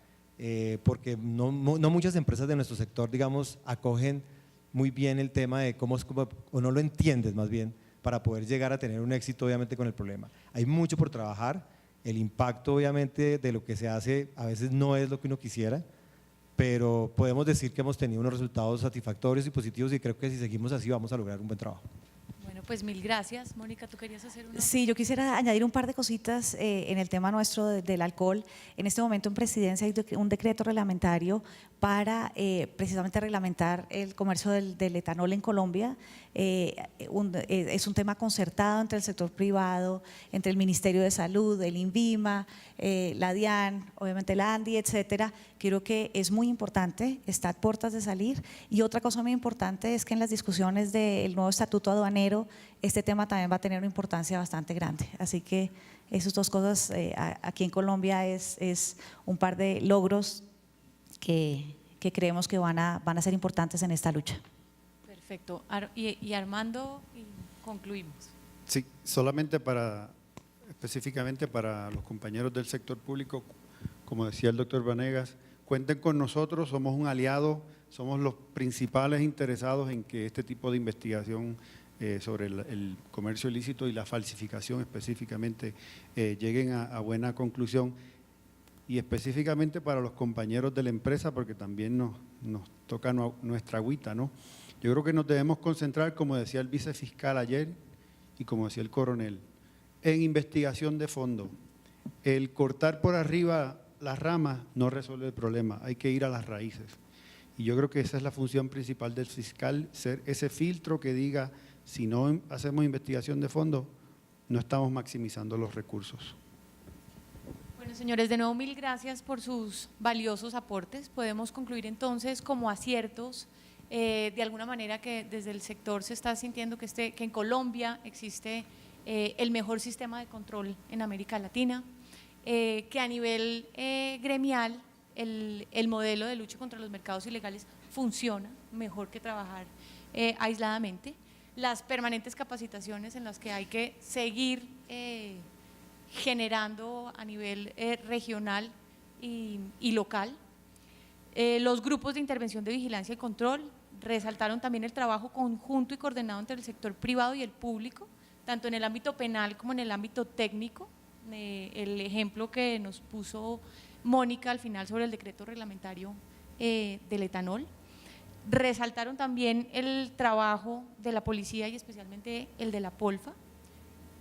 porque no muchas empresas de nuestro sector, digamos, acogen muy bien el tema de cómo es, o no lo entiendes más bien, para poder llegar a tener un éxito obviamente con el problema. Hay mucho por trabajar, el impacto obviamente de lo que se hace a veces no es lo que uno quisiera, pero podemos decir que hemos tenido unos resultados satisfactorios y positivos y creo que si seguimos así vamos a lograr un buen trabajo. Bueno, pues mil gracias. Mónica, ¿tú querías hacer una? Sí, yo quisiera añadir un par de cositas en el tema nuestro del alcohol. En este momento en Presidencia hay un decreto reglamentario para precisamente reglamentar el comercio del etanol en Colombia. Es un tema concertado entre el sector privado, entre el Ministerio de Salud, el INVIMA, la DIAN, obviamente la ANDI, etcétera. Creo que es muy importante, está a puertas de salir. Y otra cosa muy importante es que en las discusiones del nuevo estatuto aduanero, este tema también va a tener una importancia bastante grande. Así que esas dos cosas aquí en Colombia es un par de logros que creemos que van a ser importantes en esta lucha. Perfecto. Y Armando, y concluimos. Sí, solamente específicamente para los compañeros del sector público, como decía el doctor Vanegas, cuenten con nosotros, somos un aliado, somos los principales interesados en que este tipo de investigación sobre el comercio ilícito y la falsificación específicamente lleguen a buena conclusión, y específicamente para los compañeros de la empresa, porque también nos toca nuestra agüita, ¿no? Yo creo que nos debemos concentrar, como decía el vicefiscal ayer y como decía el coronel, en investigación de fondo. El cortar por arriba las ramas no resuelve el problema, hay que ir a las raíces. Y yo creo que esa es la función principal del fiscal, ser ese filtro que diga, si no hacemos investigación de fondo, no estamos maximizando los recursos. Bueno, señores, de nuevo mil gracias por sus valiosos aportes. Podemos concluir entonces como aciertos, de alguna manera, que desde el sector se está sintiendo que en Colombia existe el mejor sistema de control en América Latina, que a nivel gremial el modelo de lucha contra los mercados ilegales funciona mejor que trabajar aisladamente, las permanentes capacitaciones en las que hay que seguir generando a nivel regional y local, los grupos de intervención de vigilancia y control. Resaltaron también el trabajo conjunto y coordinado entre el sector privado y el público, tanto en el ámbito penal como en el ámbito técnico. El ejemplo que nos puso Mónica al final sobre el decreto reglamentario del etanol. Resaltaron también el trabajo de la policía y especialmente el de la Polfa,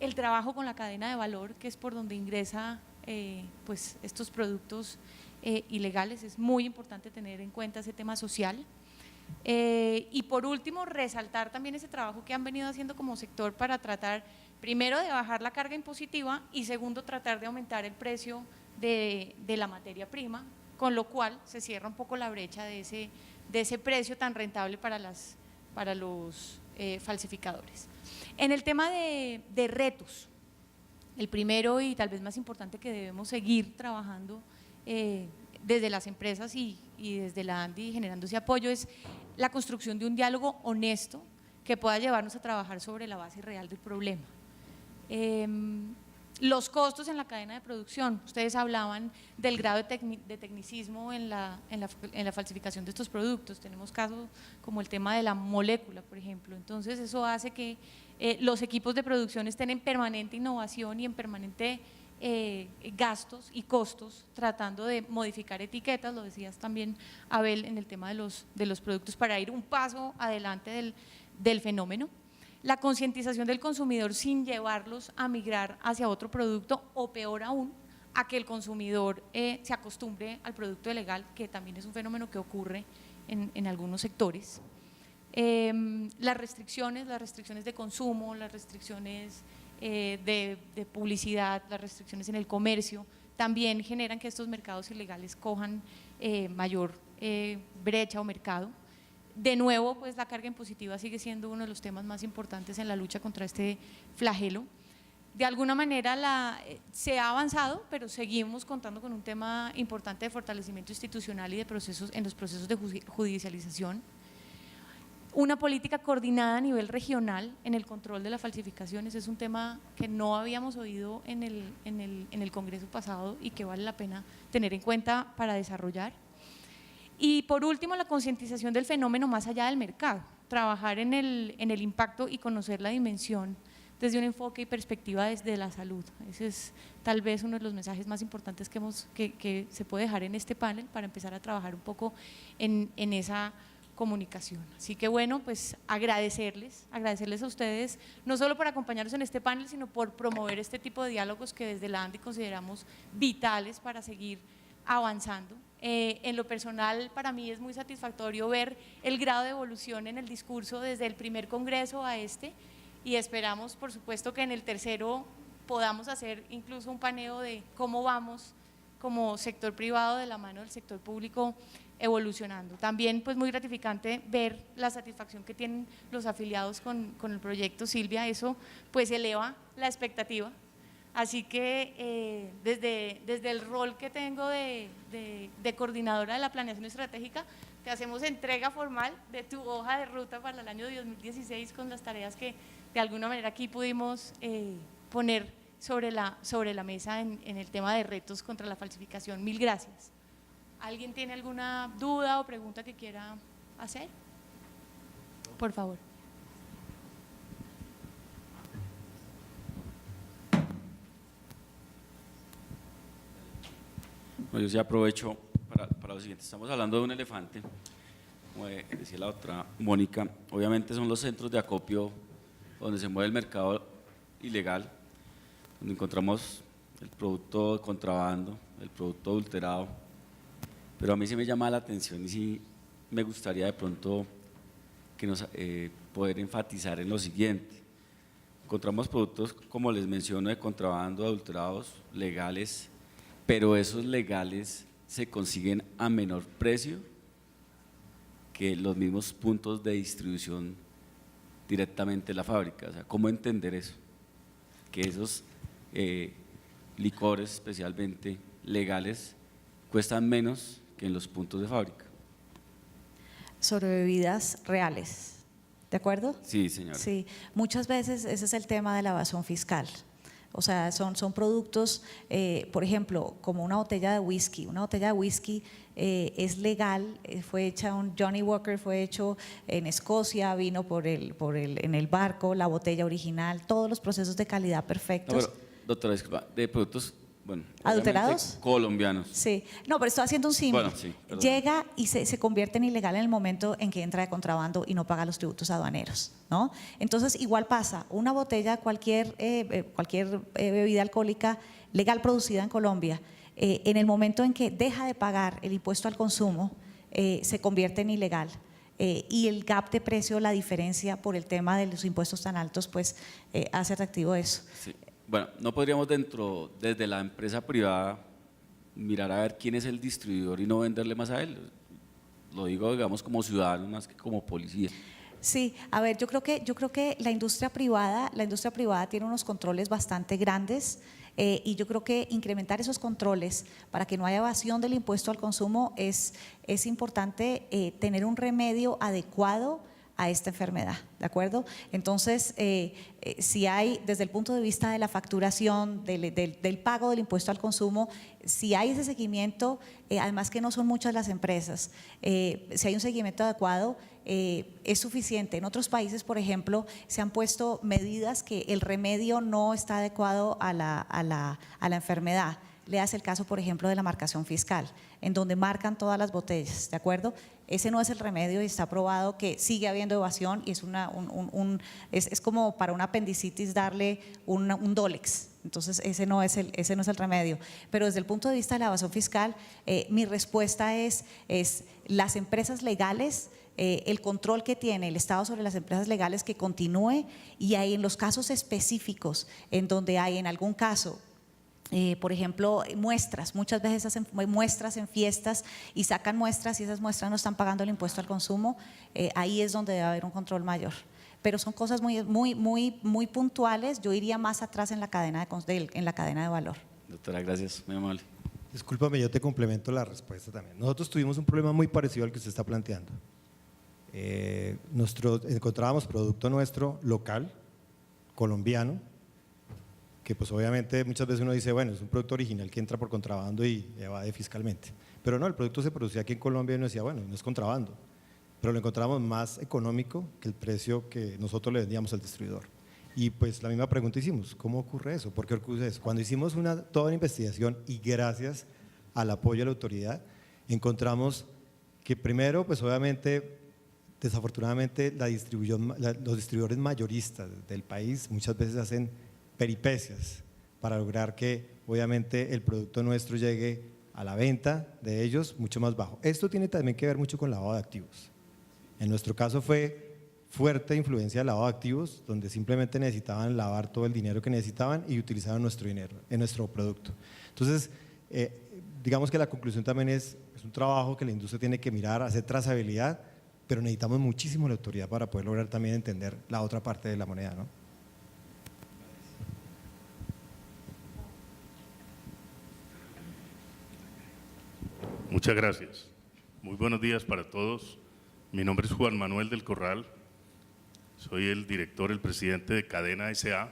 el trabajo con la cadena de valor, que es por donde ingresa pues estos productos ilegales. Es muy importante tener en cuenta ese tema social. Y por último, resaltar también ese trabajo que han venido haciendo como sector para tratar, primero, de bajar la carga impositiva y segundo, tratar de aumentar el precio de la materia prima, con lo cual se cierra un poco la brecha de ese precio tan rentable para los falsificadores. En el tema de retos, el primero y tal vez más importante que debemos seguir trabajando desde las empresas y desde la ANDI generando ese apoyo es la construcción de un diálogo honesto que pueda llevarnos a trabajar sobre la base real del problema. Los costos en la cadena de producción, ustedes hablaban del grado de tecnicismo en la falsificación de estos productos. Tenemos casos como el tema de la molécula, por ejemplo. Entonces eso hace que los equipos de producción estén en permanente innovación y en permanente gastos y costos, tratando de modificar etiquetas, lo decías también, Abel, en el tema de los productos, para ir un paso adelante del fenómeno. La concientización del consumidor sin llevarlos a migrar hacia otro producto, o peor aún, a que el consumidor se acostumbre al producto ilegal, que también es un fenómeno que ocurre en algunos sectores. Las restricciones de consumo, las restricciones de publicidad, las restricciones en el comercio, también generan que estos mercados ilegales cojan mayor brecha o mercado. De nuevo, pues la carga impositiva sigue siendo uno de los temas más importantes en la lucha contra este flagelo. De alguna manera se ha avanzado, pero seguimos contando con un tema importante de fortalecimiento institucional y en los procesos de judicialización. Una política coordinada a nivel regional en el control de las falsificaciones es un tema que no habíamos oído en el Congreso pasado y que vale la pena tener en cuenta para desarrollar. Y por último, la concientización del fenómeno más allá del mercado, trabajar en el impacto y conocer la dimensión desde un enfoque y perspectiva desde la salud. Ese es tal vez uno de los mensajes más importantes que se puede dejar en este panel para empezar a trabajar un poco en esa comunicación. Así que bueno, pues agradecerles a ustedes, no solo por acompañarnos en este panel, sino por promover este tipo de diálogos que desde la ANDI consideramos vitales para seguir avanzando. En lo personal, para mí es muy satisfactorio ver el grado de evolución en el discurso desde el primer congreso a este, y esperamos, por supuesto, que en el tercero podamos hacer incluso un paneo de cómo vamos como sector privado de la mano del sector público evolucionando. También pues muy gratificante ver la satisfacción que tienen los afiliados con el proyecto, Silvia. Eso pues eleva la expectativa Así que desde el rol que tengo de coordinadora de la planeación estratégica, te hacemos entrega formal de tu hoja de ruta para el año 2016 con las tareas que de alguna manera aquí pudimos poner sobre la mesa en el tema de retos contra la falsificación. Mil gracias. ¿Alguien tiene alguna duda o pregunta que quiera hacer? Por favor. Bueno, yo sí aprovecho para lo siguiente. Estamos hablando de un elefante, como decía la otra Mónica. Obviamente son los centros de acopio donde se mueve el mercado ilegal, donde encontramos el producto de contrabando, el producto adulterado. Pero a mí sí me llama la atención y sí me gustaría de pronto que nos poder enfatizar en lo siguiente. Encontramos productos, como les menciono, de contrabando, adulterados, legales, pero esos legales se consiguen a menor precio que los mismos puntos de distribución directamente en la fábrica. O sea, ¿cómo entender eso? Que esos licores especialmente legales cuestan menos que en los puntos de fábrica. Sobre bebidas reales, ¿de acuerdo? Sí, señora. Sí, muchas veces ese es el tema de la evasión fiscal. O sea, son productos, por ejemplo, como una botella de whisky. Una botella de whisky es legal, fue hecha, un Johnny Walker fue hecho en Escocia, vino en el barco, la botella original, todos los procesos de calidad perfectos. No, pero, doctora, disculpa, de productos, bueno, ¿adulterados? Colombianos. Sí, no, pero estoy haciendo un símil. Bueno, sí, perdón. Llega y se convierte en ilegal en el momento en que entra de contrabando y no paga los tributos aduaneros, ¿no? Entonces, igual pasa, una botella, cualquier bebida alcohólica legal producida en Colombia, en el momento en que deja de pagar el impuesto al consumo, se convierte en ilegal. Y el gap de precio, la diferencia por el tema de los impuestos tan altos, pues hace atractivo eso. Sí. Bueno, no podríamos desde la empresa privada mirar a ver quién es el distribuidor y no venderle más a él. Lo digo, digamos, como ciudadano más que como policía. Sí, a ver, yo creo que la industria privada tiene unos controles bastante grandes y yo creo que incrementar esos controles para que no haya evasión del impuesto al consumo es importante tener un remedio adecuado a esta enfermedad, ¿de acuerdo? Entonces, si hay, desde el punto de vista de la facturación, del pago del impuesto al consumo, si hay ese seguimiento, además que no son muchas las empresas, si hay un seguimiento adecuado, es suficiente. En otros países, por ejemplo, se han puesto medidas que el remedio no está adecuado a la enfermedad. Le hace el caso, por ejemplo, de la marcación fiscal, en donde marcan todas las botellas, ¿de acuerdo? Ese no es el remedio y está probado que sigue habiendo evasión y es como para una apendicitis darle un Dolex. Entonces, ese no es el remedio. Pero desde el punto de vista de la evasión fiscal, mi respuesta es las empresas legales, el control que tiene el Estado sobre las empresas legales que continúe, y hay en los casos específicos en donde hay en algún caso por ejemplo, muestras, muchas veces hacen muestras en fiestas y sacan muestras y esas muestras no están pagando el impuesto al consumo, ahí es donde debe haber un control mayor. Pero son cosas muy puntuales, yo iría más atrás en la cadena de valor. Doctora, gracias, muy amable. Discúlpame, yo te complemento la respuesta también. Nosotros tuvimos un problema muy parecido al que usted está planteando. Encontrábamos producto nuestro local, colombiano, que pues obviamente muchas veces uno dice, bueno, es un producto original que entra por contrabando y evade fiscalmente. Pero no, el producto se producía aquí en Colombia y uno decía, bueno, no es contrabando, pero lo encontramos más económico que el precio que nosotros le vendíamos al distribuidor. Y pues la misma pregunta hicimos, ¿cómo ocurre eso? ¿Por qué ocurre eso? Cuando hicimos toda una investigación y gracias al apoyo de la autoridad, encontramos que primero, pues obviamente, desafortunadamente, los distribuidores mayoristas del país muchas veces hacen peripecias para lograr que obviamente el producto nuestro llegue a la venta de ellos mucho más bajo. Esto tiene también que ver mucho con lavado de activos. En nuestro caso fue fuerte influencia del lavado de activos, donde simplemente necesitaban lavar todo el dinero que necesitaban y utilizaban nuestro dinero en nuestro producto. Entonces, digamos que la conclusión también es un trabajo que la industria tiene que mirar, hacer trazabilidad, pero necesitamos muchísimo la autoridad para poder lograr también entender la otra parte de la moneda, ¿no? Muchas gracias. Muy buenos días para todos. Mi nombre es Juan Manuel del Corral. Soy el director, el presidente de Cadena S.A.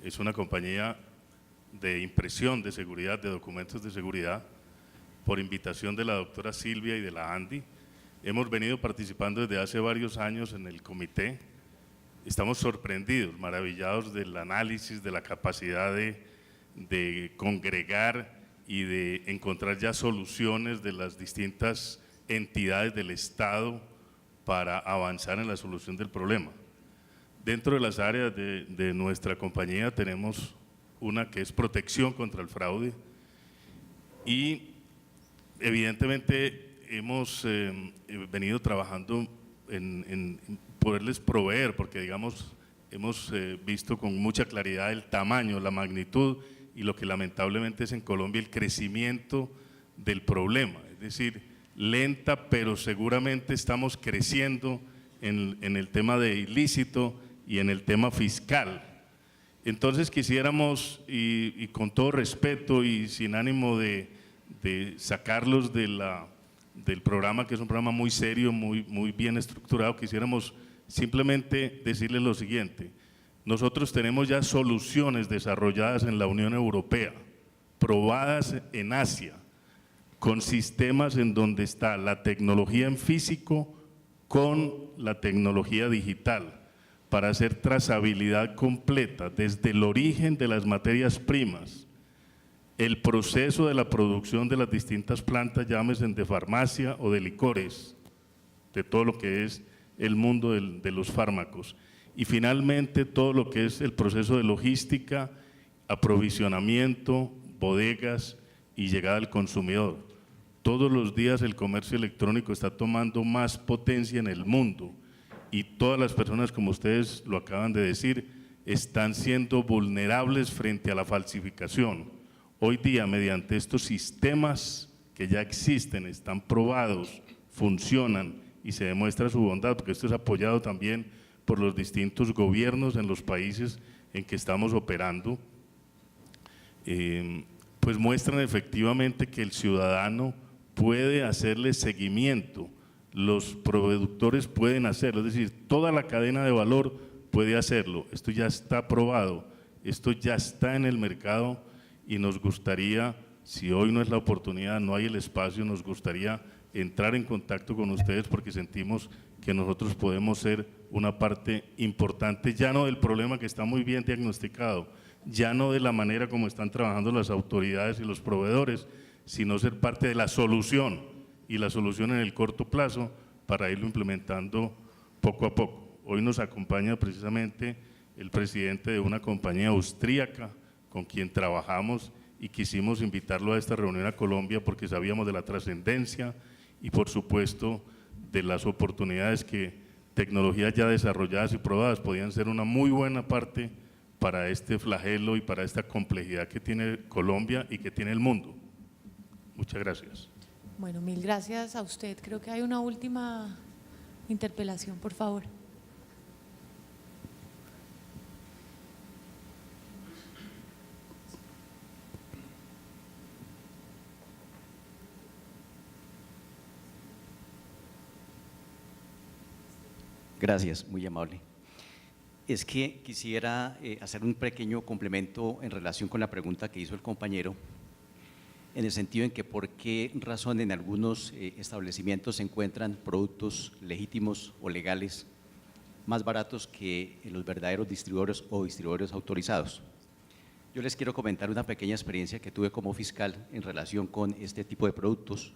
Es una compañía de impresión de seguridad, de documentos de seguridad, por invitación de la doctora Silvia y de la Andy. Hemos venido participando desde hace varios años en el comité. Estamos sorprendidos, maravillados del análisis, de la capacidad de congregar y de encontrar ya soluciones de las distintas entidades del Estado para avanzar en la solución del problema. Dentro de las áreas de nuestra compañía tenemos una que es protección contra el fraude y evidentemente hemos venido trabajando en poderles proveer, porque digamos hemos visto con mucha claridad el tamaño, la magnitud y lo que lamentablemente es en Colombia el crecimiento del problema, es decir, lenta pero seguramente estamos creciendo en el tema de ilícito y en el tema fiscal. Entonces quisiéramos, y con todo respeto y sin ánimo de sacarlos del programa, que es un programa muy serio, muy bien estructurado, quisiéramos simplemente decirles lo siguiente: nosotros tenemos ya soluciones desarrolladas en la Unión Europea, probadas en Asia, con sistemas en donde está la tecnología en físico con la tecnología digital, para hacer trazabilidad completa desde el origen de las materias primas, el proceso de la producción de las distintas plantas, llámese de farmacia o de licores, de todo lo que es el mundo de los fármacos, y finalmente todo lo que es el proceso de logística, aprovisionamiento, bodegas y llegada al consumidor. Todos los días el comercio electrónico está tomando más potencia en el mundo y todas las personas, como ustedes lo acaban de decir, están siendo vulnerables frente a la falsificación. Hoy día, mediante estos sistemas que ya existen, están probados, funcionan y se demuestra su bondad, porque esto es apoyado también por los distintos gobiernos en los países en que estamos operando, pues muestran efectivamente que el ciudadano puede hacerle seguimiento, los productores pueden hacerlo, es decir, toda la cadena de valor puede hacerlo. Esto ya está probado, esto ya está en el mercado y nos gustaría, si hoy no es la oportunidad, no hay el espacio, nos gustaría entrar en contacto con ustedes porque sentimos que nosotros podemos ser una parte importante, ya no del problema que está muy bien diagnosticado, ya no de la manera como están trabajando las autoridades y los proveedores, sino ser parte de la solución, y la solución en el corto plazo para irlo implementando poco a poco. Hoy nos acompaña precisamente el presidente de una compañía austríaca con quien trabajamos y quisimos invitarlo a esta reunión a Colombia porque sabíamos de la trascendencia y por supuesto de las oportunidades que tecnologías ya desarrolladas y probadas podían ser una muy buena parte para este flagelo y para esta complejidad que tiene Colombia y que tiene el mundo. Muchas gracias. Bueno, mil gracias a usted. Creo que hay una última interpelación, por favor. Gracias, muy amable. Es que quisiera hacer un pequeño complemento en relación con la pregunta que hizo el compañero, en el sentido en que por qué razón en algunos establecimientos se encuentran productos legítimos o legales más baratos que en los verdaderos distribuidores o distribuidores autorizados. Yo les quiero comentar una pequeña experiencia que tuve como fiscal en relación con este tipo de productos,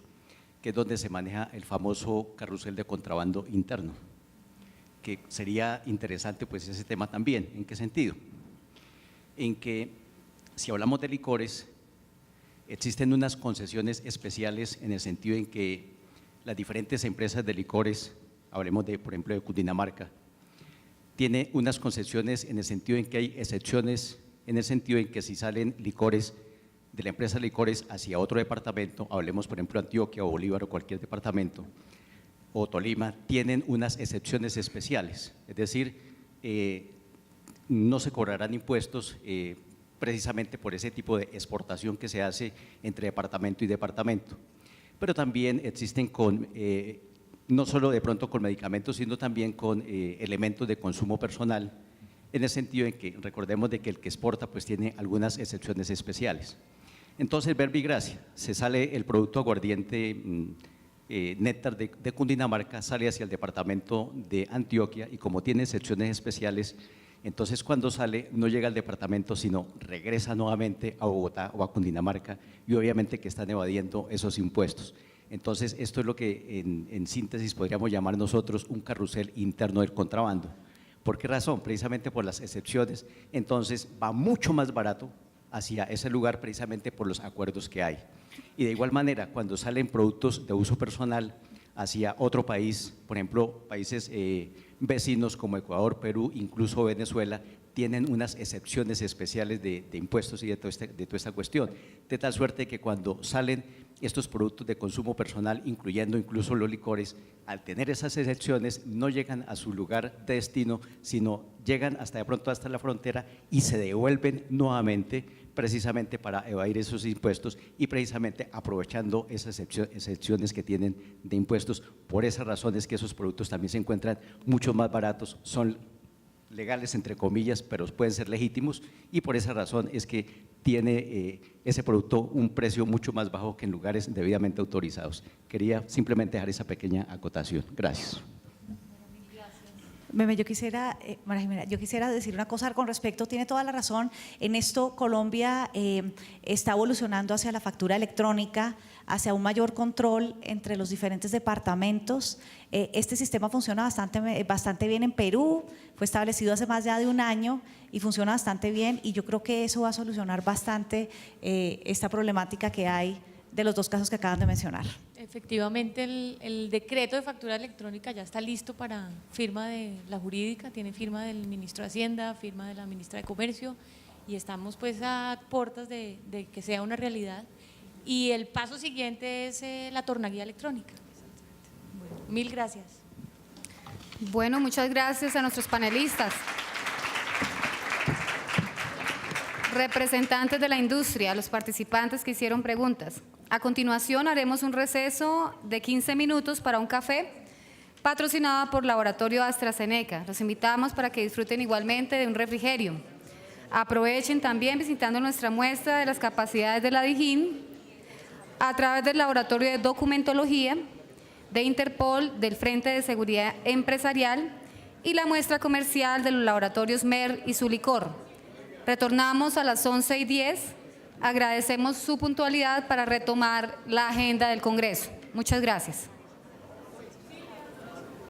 que es donde se maneja el famoso carrusel de contrabando interno, que sería interesante pues ese tema también. ¿En qué sentido? En que si hablamos de licores, existen unas concesiones especiales en el sentido en que las diferentes empresas de licores, hablemos de, por ejemplo, de Cundinamarca, tiene unas concesiones en el sentido en que hay excepciones, en el sentido en que si salen licores de la empresa de licores hacia otro departamento, hablemos por ejemplo Antioquia o Bolívar o cualquier departamento, o Tolima, tienen unas excepciones especiales, es decir, no se cobrarán impuestos precisamente por ese tipo de exportación que se hace entre departamento y departamento. pero también existen con, no solo de pronto con medicamentos, sino también con elementos de consumo personal, en el sentido en que recordemos de que el que exporta pues tiene algunas excepciones especiales. Entonces, verbigracia, se sale el producto aguardiente néctar de Cundinamarca, sale hacia el departamento de Antioquia y como tiene excepciones especiales, entonces cuando sale no llega al departamento, sino regresa nuevamente a Bogotá o a Cundinamarca y obviamente que están evadiendo esos impuestos. Entonces, esto es lo que en síntesis podríamos llamar nosotros un carrusel interno del contrabando. ¿Por qué razón? Precisamente por las excepciones. Entonces, va mucho más barato hacia ese lugar precisamente por los acuerdos que hay. Y de igual manera, cuando salen productos de uso personal hacia otro país, por ejemplo, países vecinos como Ecuador, Perú, incluso Venezuela, tienen unas excepciones especiales de impuestos y de toda esta cuestión, de tal suerte que cuando salen estos productos de consumo personal, incluyendo incluso los licores, al tener esas excepciones no llegan a su lugar de destino, sino llegan hasta de pronto hasta la frontera y se devuelven nuevamente precisamente para evadir esos impuestos y precisamente aprovechando esas excepciones que tienen de impuestos. Por esa razón es que esos productos también se encuentran mucho más baratos, son legales entre comillas, pero pueden ser legítimos y por esa razón es que tiene ese producto un precio mucho más bajo que en lugares debidamente autorizados. Quería simplemente dejar esa pequeña acotación. Gracias. Meme, yo quisiera, María Jimena, yo quisiera decir una cosa con respecto, tiene toda la razón, en esto Colombia está evolucionando hacia la factura electrónica, hacia un mayor control entre los diferentes departamentos. Este sistema funciona bastante bien en Perú, fue establecido hace más ya de un año y funciona bastante bien y yo creo que eso va a solucionar bastante esta problemática que hay de los dos casos que acaban de mencionar. Efectivamente, el decreto de factura electrónica ya está listo para firma de la jurídica, tiene firma del ministro de Hacienda, firma de la ministra de Comercio y estamos pues a puertas de que sea una realidad. Y el paso siguiente es la tornaguía electrónica. Bueno, mil gracias. Bueno, muchas gracias a nuestros panelistas. Representantes de la industria, a los participantes que hicieron preguntas. A continuación haremos un receso de 15 minutos para un café patrocinado por Laboratorio AstraZeneca. Los invitamos para que disfruten igualmente de un refrigerio. Aprovechen también visitando nuestra muestra de las capacidades de la Dijín a través del Laboratorio de Documentología de Interpol, del Frente de Seguridad Empresarial y la muestra comercial de los laboratorios MER y su licor. Retornamos a las 11:10. Agradecemos su puntualidad para retomar la agenda del Congreso. Muchas gracias.